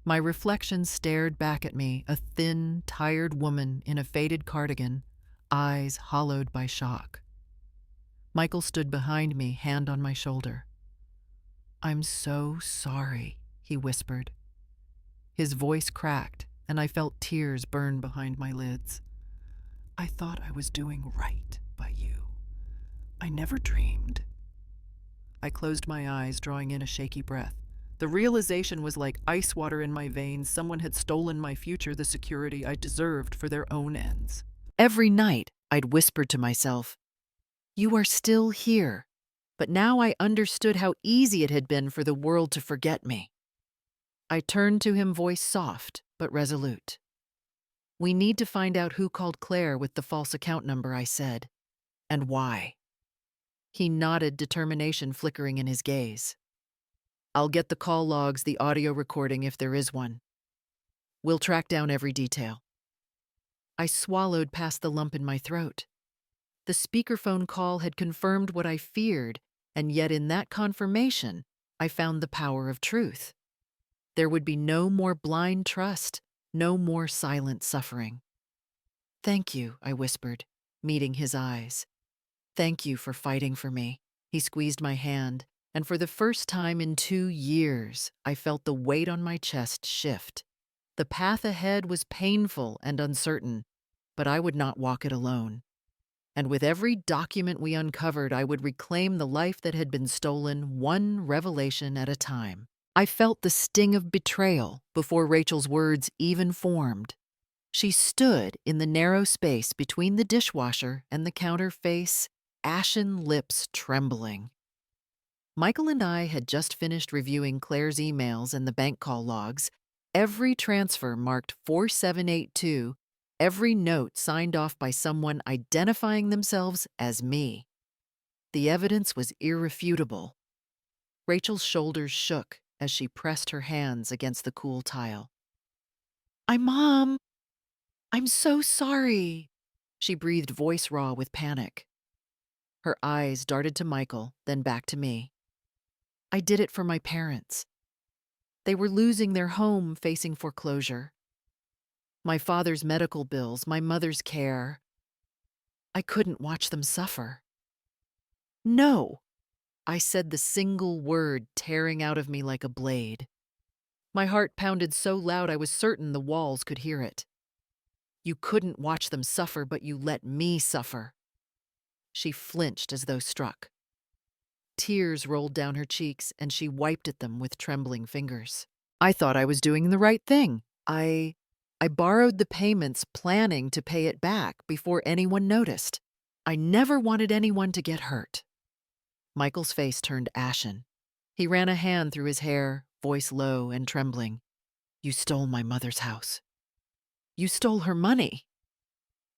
My reflection stared back at me, a thin, tired woman in a faded cardigan, eyes hollowed by shock. Michael stood behind me, hand on my shoulder. "I'm so sorry," he whispered. His voice cracked, and I felt tears burn behind my lids. "I thought I was doing right by you. I never dreamed." I closed my eyes, drawing in a shaky breath. The realization was like ice water in my veins. Someone had stolen my future, the security I deserved for their own ends. Every night, I'd whispered to myself, "You are still here." But now I understood how easy it had been for the world to forget me. I turned to him, voice soft but resolute. "We need to find out who called Claire with the false account number," I said. "And why?" He nodded, determination flickering in his gaze. "I'll get the call logs, the audio recording if there is one. We'll track down every detail." I swallowed past the lump in my throat. The speakerphone call had confirmed what I feared, and yet in that confirmation, I found the power of truth. There would be no more blind trust, no more silent suffering. "Thank you," I whispered, meeting his eyes. "Thank you for fighting for me." He squeezed my hand, and for the first time in 2 years, I felt the weight on my chest shift. The path ahead was painful and uncertain, but I would not walk it alone. And with every document we uncovered, I would reclaim the life that had been stolen, one revelation at a time. I felt the sting of betrayal before Rachel's words even formed. She stood in the narrow space between the dishwasher and the counter, face, ashen lips trembling. Michael and I had just finished reviewing Claire's emails and the bank call logs. Every transfer marked 4782, every note signed off by someone identifying themselves as me. The evidence was irrefutable. Rachel's shoulders shook as she pressed her hands against the cool tile. Mom, I'm so sorry," she breathed, voice raw with panic. Her eyes darted to Michael, then back to me. "I did it for my parents. They were losing their home, facing foreclosure. My father's medical bills, my mother's care. I couldn't watch them suffer." "No," I said, the single word tearing out of me like a blade. My heart pounded so loud I was certain the walls could hear it. "You couldn't watch them suffer, but you let me suffer." She flinched as though struck. Tears rolled down her cheeks, and she wiped at them with trembling fingers. I thought I was doing the right thing. I borrowed the payments, planning to pay it back before anyone noticed. I never wanted anyone to get hurt. Michael's face turned ashen. He ran a hand through his hair, voice low and trembling. "You stole my mother's house. You stole her money."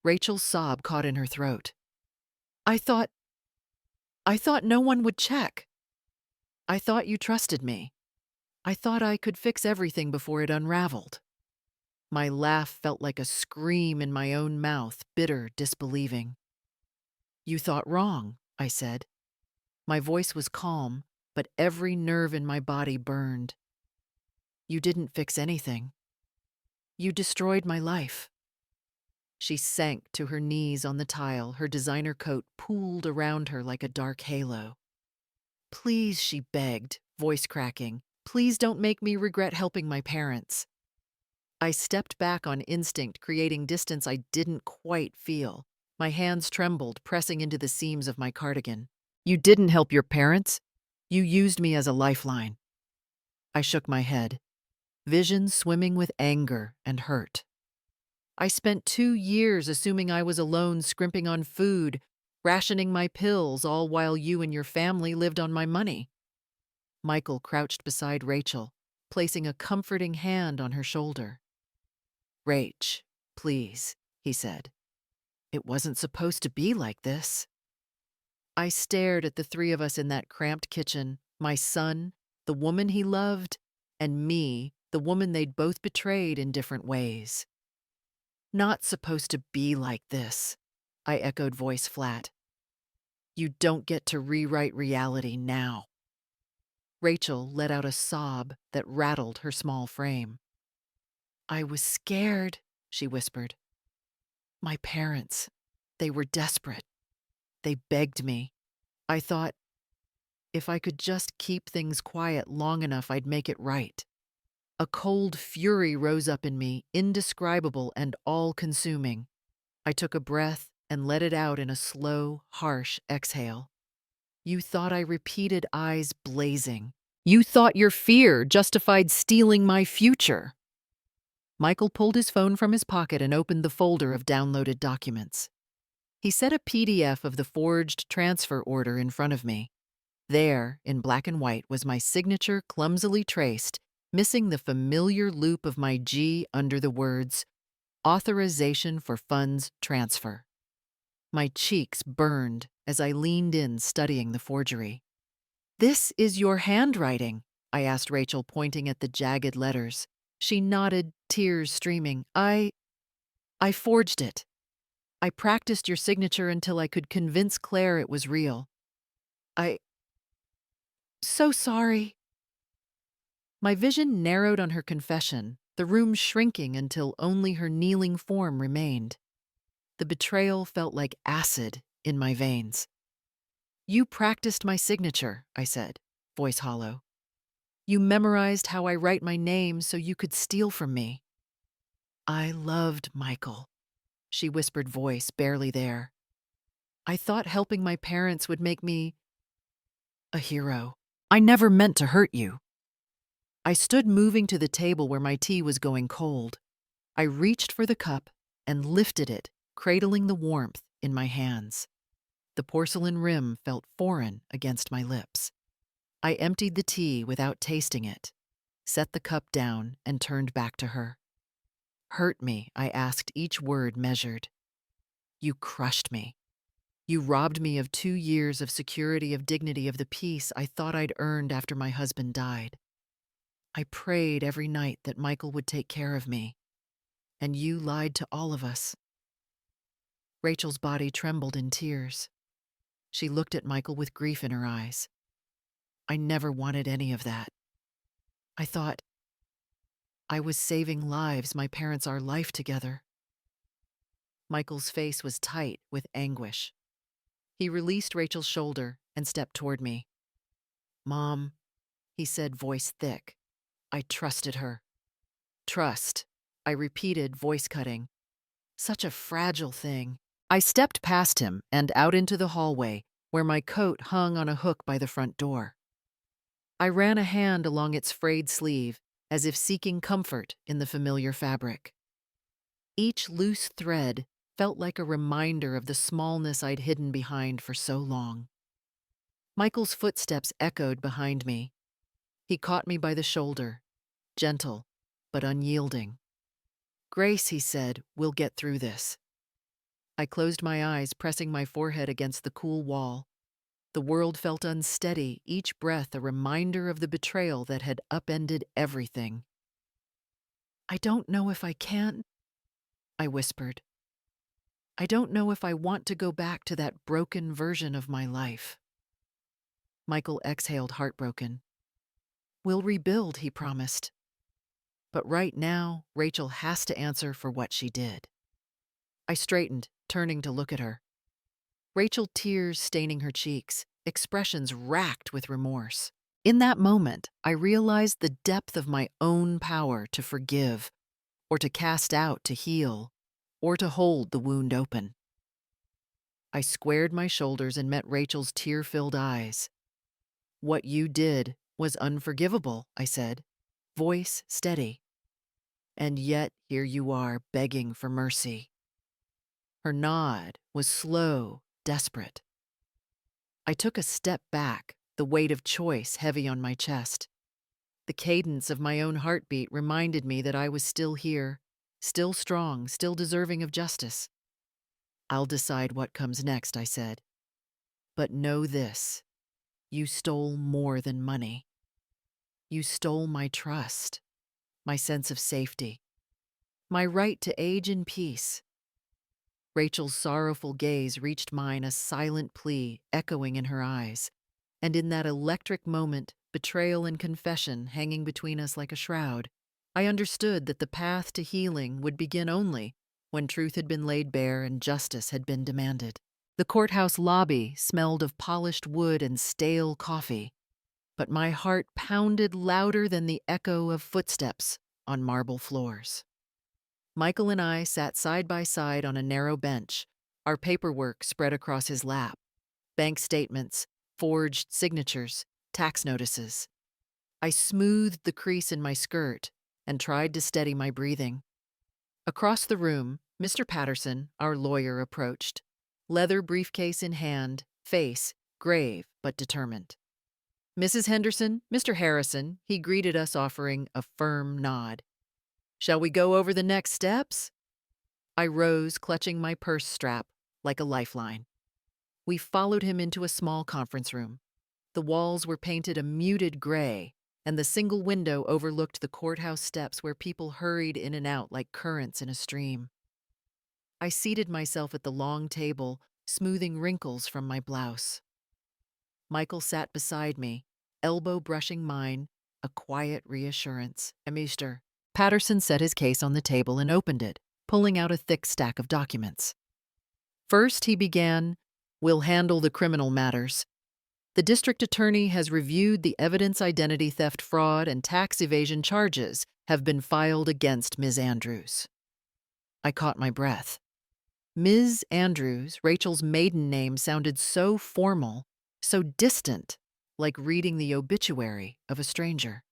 Rachel's sob caught in her throat. I thought no one would check. I thought you trusted me. I thought I could fix everything before it unraveled." My laugh felt like a scream in my own mouth, bitter, disbelieving. "You thought wrong," I said. My voice was calm, but every nerve in my body burned. "You didn't fix anything. You destroyed my life." She sank to her knees on the tile, her designer coat pooled around her like a dark halo. "Please," she begged, voice cracking, "please don't make me regret helping my parents." I stepped back on instinct, creating distance I didn't quite feel. My hands trembled, pressing into the seams of my cardigan. "You didn't help your parents. You used me as a lifeline." I shook my head, vision swimming with anger and hurt. "I spent 2 years assuming I was alone, scrimping on food, rationing my pills, all while you and your family lived on my money." Michael crouched beside Rachel, placing a comforting hand on her shoulder. "Rach, please," he said. It wasn't supposed to be like this. I stared at the three of us in that cramped kitchen, my son, the woman he loved, and me, the woman they'd both betrayed in different ways. Not supposed to be like this, I echoed, voice flat. You don't get to rewrite reality now. Rachel let out a sob that rattled her small frame. I was scared, she whispered. My parents, they were desperate. They begged me. I thought, if I could just keep things quiet long enough, I'd make it right. A cold fury rose up in me, indescribable and all-consuming. I took a breath and let it out in a slow, harsh exhale. You thought I repeated, eyes blazing. You thought your fear justified stealing my future. Michael pulled his phone from his pocket and opened the folder of downloaded documents. He set a PDF of the forged transfer order in front of me. There, in black and white, was my signature clumsily traced, missing the familiar loop of my G under the words, Authorization for Funds Transfer. My cheeks burned as I leaned in, studying the forgery. This is your handwriting, I asked Rachel, pointing at the jagged letters. She nodded, tears streaming. I forged it. I practiced your signature until I could convince Claire it was real. So sorry. My vision narrowed on her confession, the room shrinking until only her kneeling form remained. The betrayal felt like acid in my veins. You practiced my signature, I said, voice hollow. You memorized how I write my name so you could steal from me. I loved Michael, she whispered, voice barely there. I thought helping my parents would make me a hero. I never meant to hurt you. I stood, moving to the table where my tea was going cold. I reached for the cup and lifted it, cradling the warmth in my hands. The porcelain rim felt foreign against my lips. I emptied the tea without tasting it, set the cup down, and turned back to her. Hurt me, I asked, each word measured. You crushed me. You robbed me of 2 years of security, of dignity, of the peace I thought I'd earned after my husband died. I prayed every night that Michael would take care of me, and you lied to all of us. Rachel's body trembled in tears. She looked at Michael with grief in her eyes. I never wanted any of that. I thought I was saving lives, my parents, our life together. Michael's face was tight with anguish. He released Rachel's shoulder and stepped toward me. Mom, he said, voice thick. I trusted her. Trust, I repeated, voice cutting. Such a fragile thing. I stepped past him and out into the hallway, where my coat hung on a hook by the front door. I ran a hand along its frayed sleeve, as if seeking comfort in the familiar fabric. Each loose thread felt like a reminder of the smallness I'd hidden behind for so long. Michael's footsteps echoed behind me. He caught me by the shoulder, gentle but unyielding. Grace, he said, we'll get through this. I closed my eyes, pressing my forehead against the cool wall. The world felt unsteady, each breath a reminder of the betrayal that had upended everything. I don't know if I can, I whispered. I don't know if I want to go back to that broken version of my life. Michael exhaled, heartbroken. We'll rebuild, he promised. But right now, Rachel has to answer for what she did. I straightened, turning to look at her. Rachel, tears staining her cheeks, expressions racked with remorse. In that moment, I realized the depth of my own power to forgive, or to cast out, to heal, or to hold the wound open. I squared my shoulders and met Rachel's tear-filled eyes. What you did was unforgivable, I said, voice steady. And yet here you are, begging for mercy. Her nod was slow, desperate. I took a step back, the weight of choice heavy on my chest. The cadence of my own heartbeat reminded me that I was still here, still strong, still deserving of justice. I'll decide what comes next, I said. But know this, you stole more than money. You stole my trust, my sense of safety, my right to age in peace. Rachel's sorrowful gaze reached mine, a silent plea echoing in her eyes. And in that electric moment, betrayal and confession hanging between us like a shroud, I understood that the path to healing would begin only when truth had been laid bare and justice had been demanded. The courthouse lobby smelled of polished wood and stale coffee, but my heart pounded louder than the echo of footsteps on marble floors. Michael and I sat side by side on a narrow bench, our paperwork spread across his lap. Bank statements, forged signatures, tax notices. I smoothed the crease in my skirt and tried to steady my breathing. Across the room, Mr. Patterson, our lawyer, approached, leather briefcase in hand, face grave but determined. Mrs. Henderson, Mr. Harrison, he greeted us, offering a firm nod. Shall we go over the next steps? I rose, clutching my purse strap like a lifeline. We followed him into a small conference room. The walls were painted a muted gray, and the single window overlooked the courthouse steps where people hurried in and out like currents in a stream. I seated myself at the long table, smoothing wrinkles from my blouse. Michael sat beside me, elbow brushing mine, a quiet reassurance. Mr. Patterson set his case on the table and opened it, pulling out a thick stack of documents. First, he began, "We'll handle the criminal matters. The district attorney has reviewed the evidence identity theft, fraud, and tax evasion charges have been filed against Ms. Andrews." I caught my breath. Ms. Andrews, Rachel's maiden name, sounded so formal, so distant, like reading the obituary of a stranger.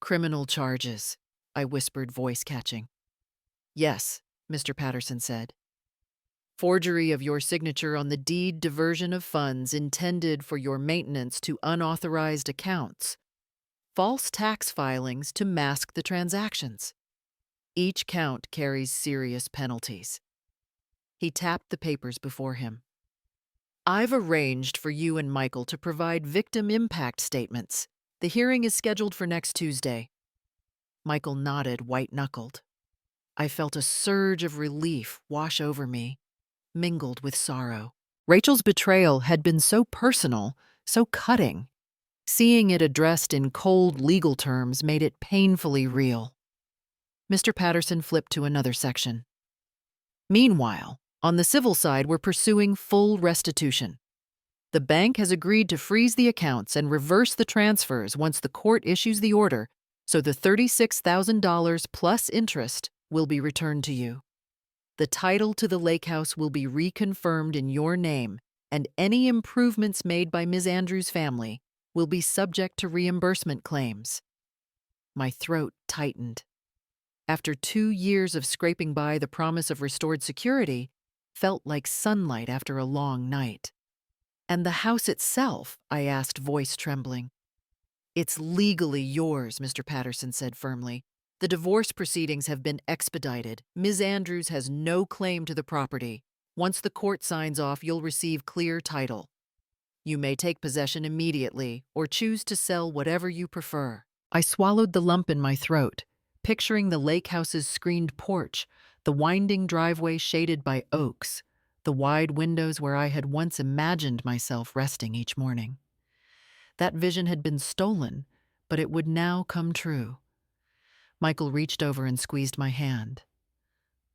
"Criminal charges," I whispered, voice catching. "Yes," Mr. Patterson said. "Forgery of your signature on the deed, diversion of funds intended for your maintenance to unauthorized accounts, false tax filings to mask the transactions. Each count carries serious penalties." He tapped the papers before him. "I've arranged for you and Michael to provide victim impact statements. The hearing is scheduled for next Tuesday." Michael nodded, white-knuckled. I felt a surge of relief wash over me, mingled with sorrow. Rachel's betrayal had been so personal, so cutting. Seeing it addressed in cold legal terms made it painfully real. Mr. Patterson flipped to another section. "Meanwhile, on the civil side, we're pursuing full restitution. The bank has agreed to freeze the accounts and reverse the transfers once the court issues the order, so the $36,000 plus interest will be returned to you. The title to the lake house will be reconfirmed in your name, and any improvements made by Ms. Andrews' family will be subject to reimbursement claims." My throat tightened. After 2 years of scraping by, the promise of restored security felt like sunlight after a long night. "And the house itself?" I asked, voice trembling. "It's legally yours," Mr. Patterson said firmly. "The divorce proceedings have been expedited. Ms. Andrews has no claim to the property. Once the court signs off, you'll receive clear title. You may take possession immediately or choose to sell whatever you prefer." I swallowed the lump in my throat, picturing the lake house's screened porch, the winding driveway shaded by oaks, the wide windows where I had once imagined myself resting each morning. That vision had been stolen, but it would now come true. Michael reached over and squeezed my hand.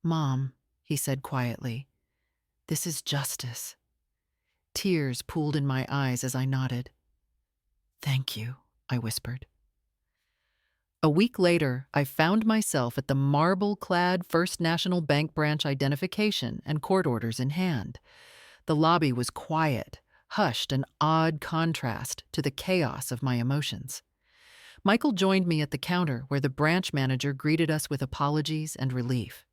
"Mom," he said quietly, "this is justice." Tears pooled in my eyes as I nodded. "Thank you," I whispered. A week later, I found myself at the marble-clad First National Bank branch, identification and court orders in hand. The lobby was quiet, hushed, an odd contrast to the chaos of my emotions. Michael joined me at the counter where the branch manager greeted us with apologies and relief.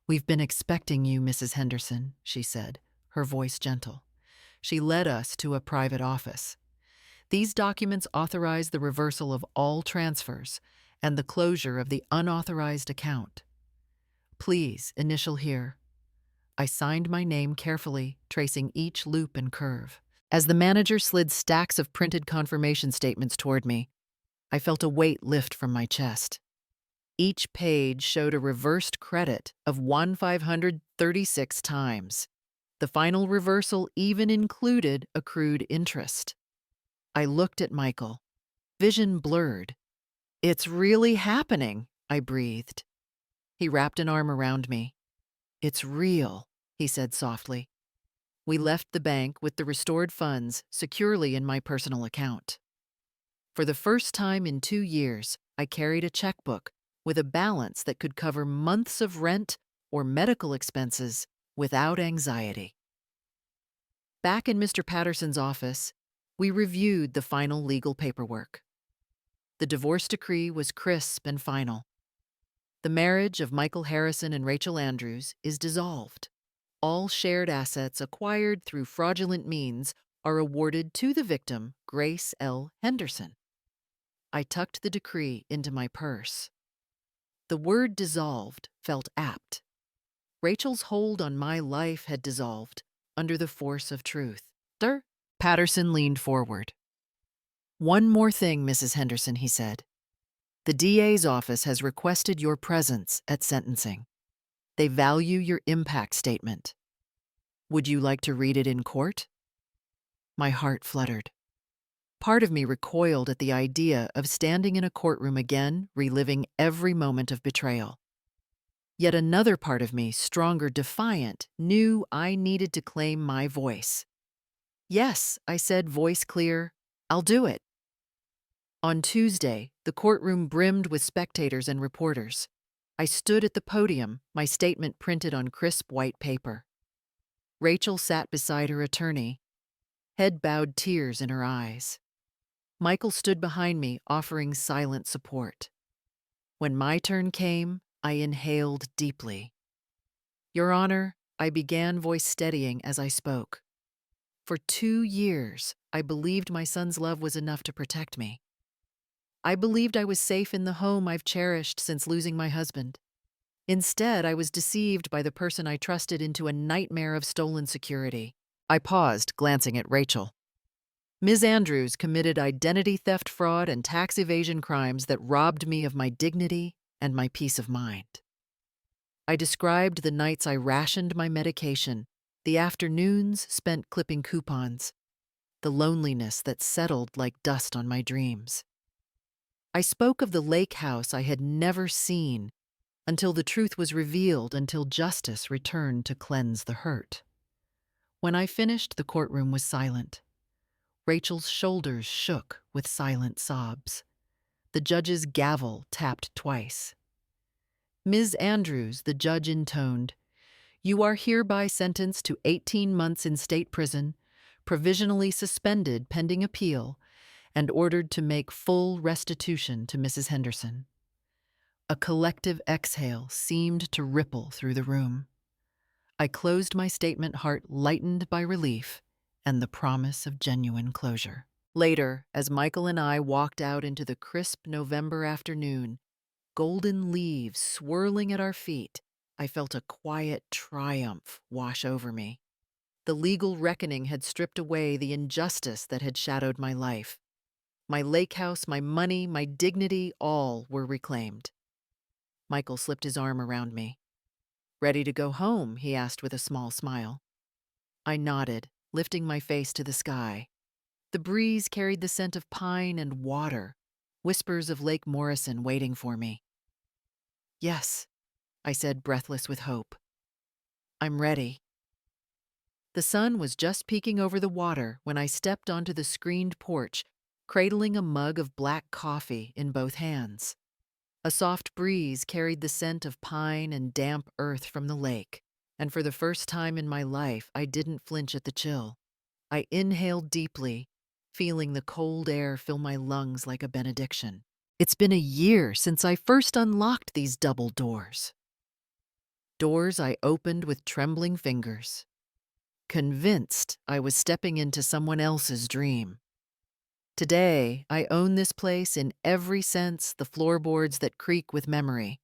"We've been expecting you, Mrs. Henderson," she said, her voice gentle. She led us to a private office. "These documents authorize the reversal of all transfers and the closure of the unauthorized account. Please initial here." I signed my name carefully, tracing each loop and curve. As the manager slid stacks of printed confirmation statements toward me, I felt a weight lift from my chest. Each page showed a reversed credit of 1,536 times. The final reversal even included accrued interest. I looked at Michael, vision blurred. "It's really happening," I breathed. He wrapped an arm around me. "It's real," he said softly. We left the bank with the restored funds securely in my personal account. For the first time in 2 years, I carried a checkbook with a balance that could cover months of rent or medical expenses without anxiety. Back in Mr. Patterson's office, we reviewed the final legal paperwork. The divorce decree was crisp and final. The marriage of Michael Harrison and Rachel Andrews is dissolved. All shared assets acquired through fraudulent means are awarded to the victim, Grace L. Henderson. I tucked the decree into my purse. The word dissolved felt apt. Rachel's hold on my life had dissolved under the force of truth. Sir? Patterson leaned forward. "One more thing, Mrs. Henderson," he said. "The DA's office has requested your presence at sentencing. They value your impact statement. Would you like to read it in court?" My heart fluttered. Part of me recoiled at the idea of standing in a courtroom again, reliving every moment of betrayal. Yet another part of me, stronger, defiant, knew I needed to claim my voice. "Yes," I said, voice clear, "I'll do it." On Tuesday, the courtroom brimmed with spectators and reporters. I stood at the podium, my statement printed on crisp white paper. Rachel sat beside her attorney, head bowed, tears in her eyes. Michael stood behind me, offering silent support. When my turn came, I inhaled deeply. "Your Honor," I began, voice steadying as I spoke. "For 2 years, I believed my son's love was enough to protect me. I believed I was safe in the home I've cherished since losing my husband. Instead, I was deceived by the person I trusted into a nightmare of stolen security." I paused, glancing at Rachel. "Ms. Andrews committed identity theft, fraud, and tax evasion crimes that robbed me of my dignity and my peace of mind. I described the nights I rationed my medication, the afternoons spent clipping coupons, the loneliness that settled like dust on my dreams. I spoke of the lake house I had never seen until the truth was revealed, until justice returned to cleanse the hurt. When I finished, the courtroom was silent. Rachel's shoulders shook with silent sobs. The judge's gavel tapped twice. "Ms. Andrews," the judge intoned, "you are hereby sentenced to 18 months in state prison, provisionally suspended pending appeal, and ordered to make full restitution to Mrs. Henderson." A collective exhale seemed to ripple through the room. I closed my statement, heart lightened by relief and the promise of genuine closure. Later, as Michael and I walked out into the crisp November afternoon, golden leaves swirling at our feet, I felt a quiet triumph wash over me. The legal reckoning had stripped away the injustice that had shadowed my life. My lake house, my money, my dignity, all were reclaimed. Michael slipped his arm around me. "Ready to go home?" he asked with a small smile. I nodded, lifting my face to the sky. The breeze carried the scent of pine and water, whispers of Lake Morrison waiting for me. "Yes," I said, breathless with hope. "I'm ready." The sun was just peeking over the water when I stepped onto the screened porch, cradling a mug of black coffee in both hands. A soft breeze carried the scent of pine and damp earth from the lake, and for the first time in my life, I didn't flinch at the chill. I inhaled deeply, feeling the cold air fill my lungs like a benediction. It's been a year since I first unlocked these double doors. Doors I opened with trembling fingers, convinced I was stepping into someone else's dream. Today, I own this place in every sense: the floorboards that creak with memory,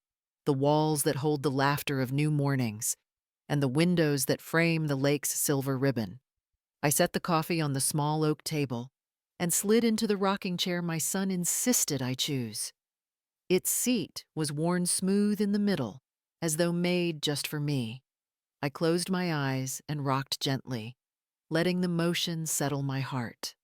the walls that hold the laughter of new mornings, and the windows that frame the lake's silver ribbon. I set the coffee on the small oak table and slid into the rocking chair my son insisted I choose. Its seat was worn smooth in the middle, as though made just for me. I closed my eyes and rocked gently, letting the motion settle my heart.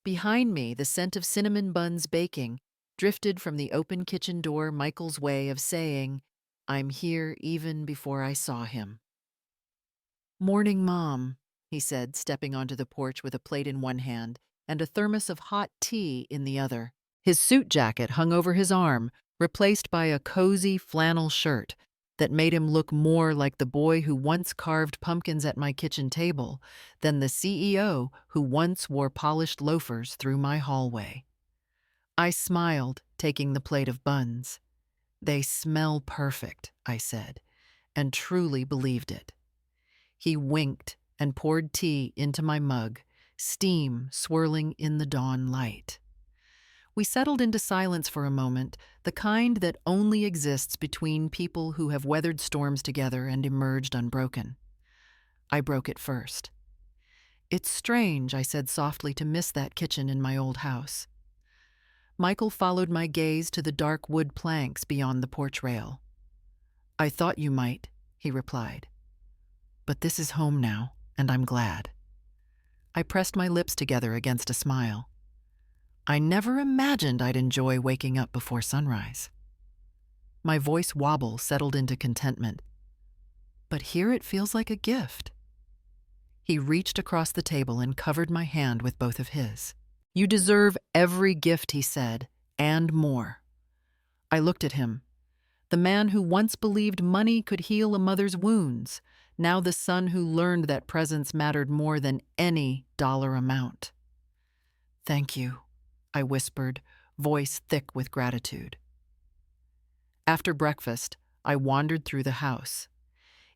Behind me, the scent of cinnamon buns baking drifted from the open kitchen door, Michael's way of saying, "I'm here even before I saw him." "Morning, Mom," he said, stepping onto the porch with a plate in one hand and a thermos of hot tea in the other. His suit jacket hung over his arm, replaced by a cozy flannel shirt that made him look more like the boy who once carved pumpkins at my kitchen table than the CEO who once wore polished loafers through my hallway. I smiled, taking the plate of buns. "They smell perfect," I said, and truly believed it. He winked and poured tea into my mug, steam swirling in the dawn light. We settled into silence for a moment, the kind that only exists between people who have weathered storms together and emerged unbroken. I broke it first. "It's strange," I said softly, "to miss that kitchen in my old house." Michael followed my gaze to the dark wood planks beyond the porch rail. "I thought you might," he replied. "But this is home now, and I'm glad." I pressed my lips together against a smile. I never imagined I'd enjoy waking up before sunrise. My voice wobble settled into contentment. "But here it feels like a gift." He reached across the table and covered my hand with both of his. "You deserve every gift," he said, "and more." I looked at him. The man who once believed money could heal a mother's wounds, now the son who learned that presence mattered more than any dollar amount. "Thank you," I whispered, voice thick with gratitude. After breakfast, I wandered through the house.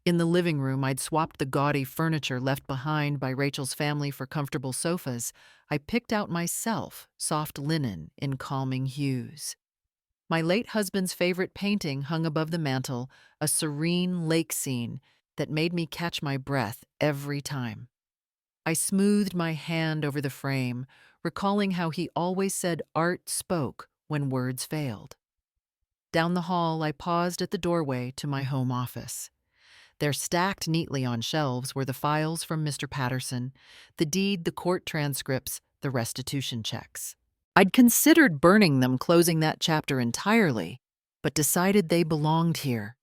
In the living room, I'd swapped the gaudy furniture left behind by Rachel's family for comfortable sofas. I picked out myself soft linen in calming hues. My late husband's favorite painting hung above the mantel, a serene lake scene that made me catch my breath every time. I smoothed my hand over the frame, recalling how he always said art spoke when words failed. Down the hall, I paused at the doorway to my home office. There, stacked neatly on shelves, were the files from Mr. Patterson, the deed, the court transcripts, the restitution checks. I'd considered burning them, closing that chapter entirely, but decided they belonged here,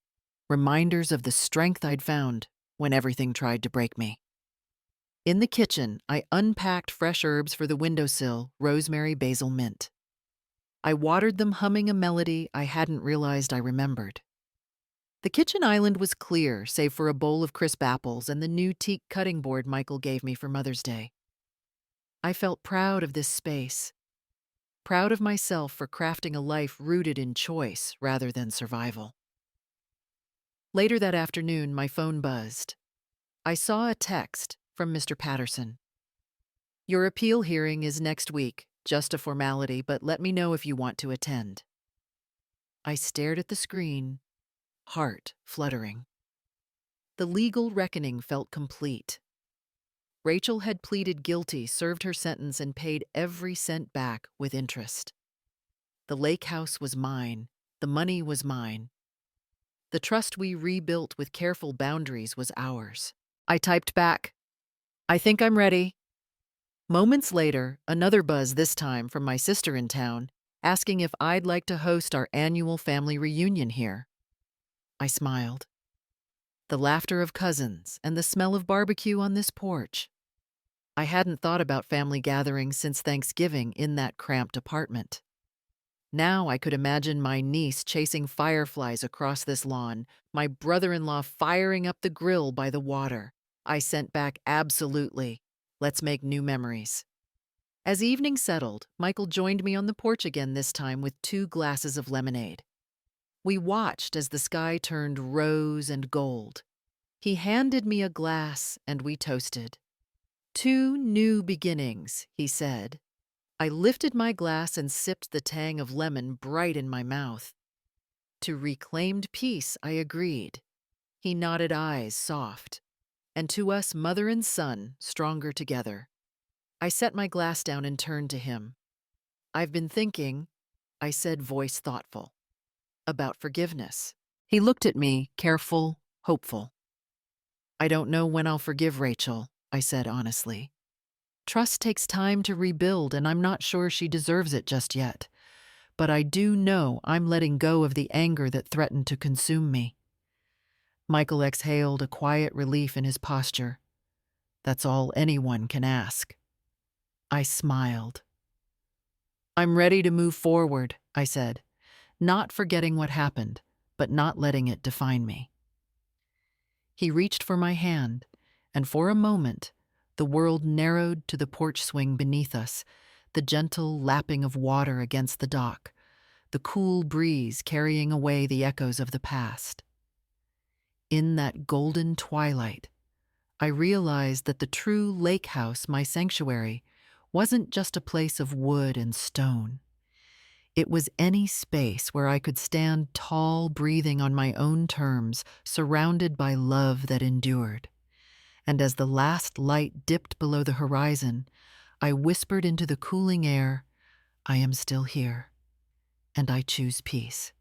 reminders of the strength I'd found when everything tried to break me. In the kitchen, I unpacked fresh herbs for the windowsill, rosemary, basil, mint. I watered them, humming a melody I hadn't realized I remembered. The kitchen island was clear, save for a bowl of crisp apples and the new teak cutting board Michael gave me for Mother's Day. I felt proud of this space, proud of myself for crafting a life rooted in choice rather than survival. Later that afternoon, my phone buzzed. I saw a text from Mr. Patterson. "Your appeal hearing is next week, just a formality, but let me know if you want to attend." I stared at the screen, heart fluttering. The legal reckoning felt complete. Rachel had pleaded guilty, served her sentence, and paid every cent back with interest. The lake house was mine. The money was mine. The trust we rebuilt with careful boundaries was ours. I typed back, "I think I'm ready." Moments later, another buzz, this time from my sister in town, asking if I'd like to host our annual family reunion here. I smiled. The laughter of cousins and the smell of barbecue on this porch. I hadn't thought about family gatherings since Thanksgiving in that cramped apartment. Now I could imagine my niece chasing fireflies across this lawn, my brother-in-law firing up the grill by the water. I sent back, "Absolutely. Let's make new memories." As evening settled, Michael joined me on the porch again, this time with 2 glasses of lemonade. We watched as the sky turned rose and gold. He handed me a glass and we toasted. "2 new beginnings," he said. I lifted my glass and sipped the tang of lemon bright in my mouth. "To reclaimed peace," I agreed. He nodded, eyes soft. And to us, mother and son, stronger together. I set my glass down and turned to him. I've been thinking, I said, voice thoughtful, about forgiveness. He looked at me, careful, hopeful. I don't know when I'll forgive Rachel, I said honestly. Trust takes time to rebuild, and I'm not sure she deserves it just yet. But I do know I'm letting go of the anger that threatened to consume me. Michael exhaled, a quiet relief in his posture. That's all anyone can ask. I smiled. I'm ready to move forward, I said, not forgetting what happened, but not letting it define me. He reached for my hand, and for a moment, the world narrowed to the porch swing beneath us, the gentle lapping of water against the dock, the cool breeze carrying away the echoes of the past. In that golden twilight, I realized that the true lake house, my sanctuary, wasn't just a place of wood and stone. It was any space where I could stand tall, breathing on my own terms, surrounded by love that endured. And as the last light dipped below the horizon, I whispered into the cooling air, I am still here, and I choose peace.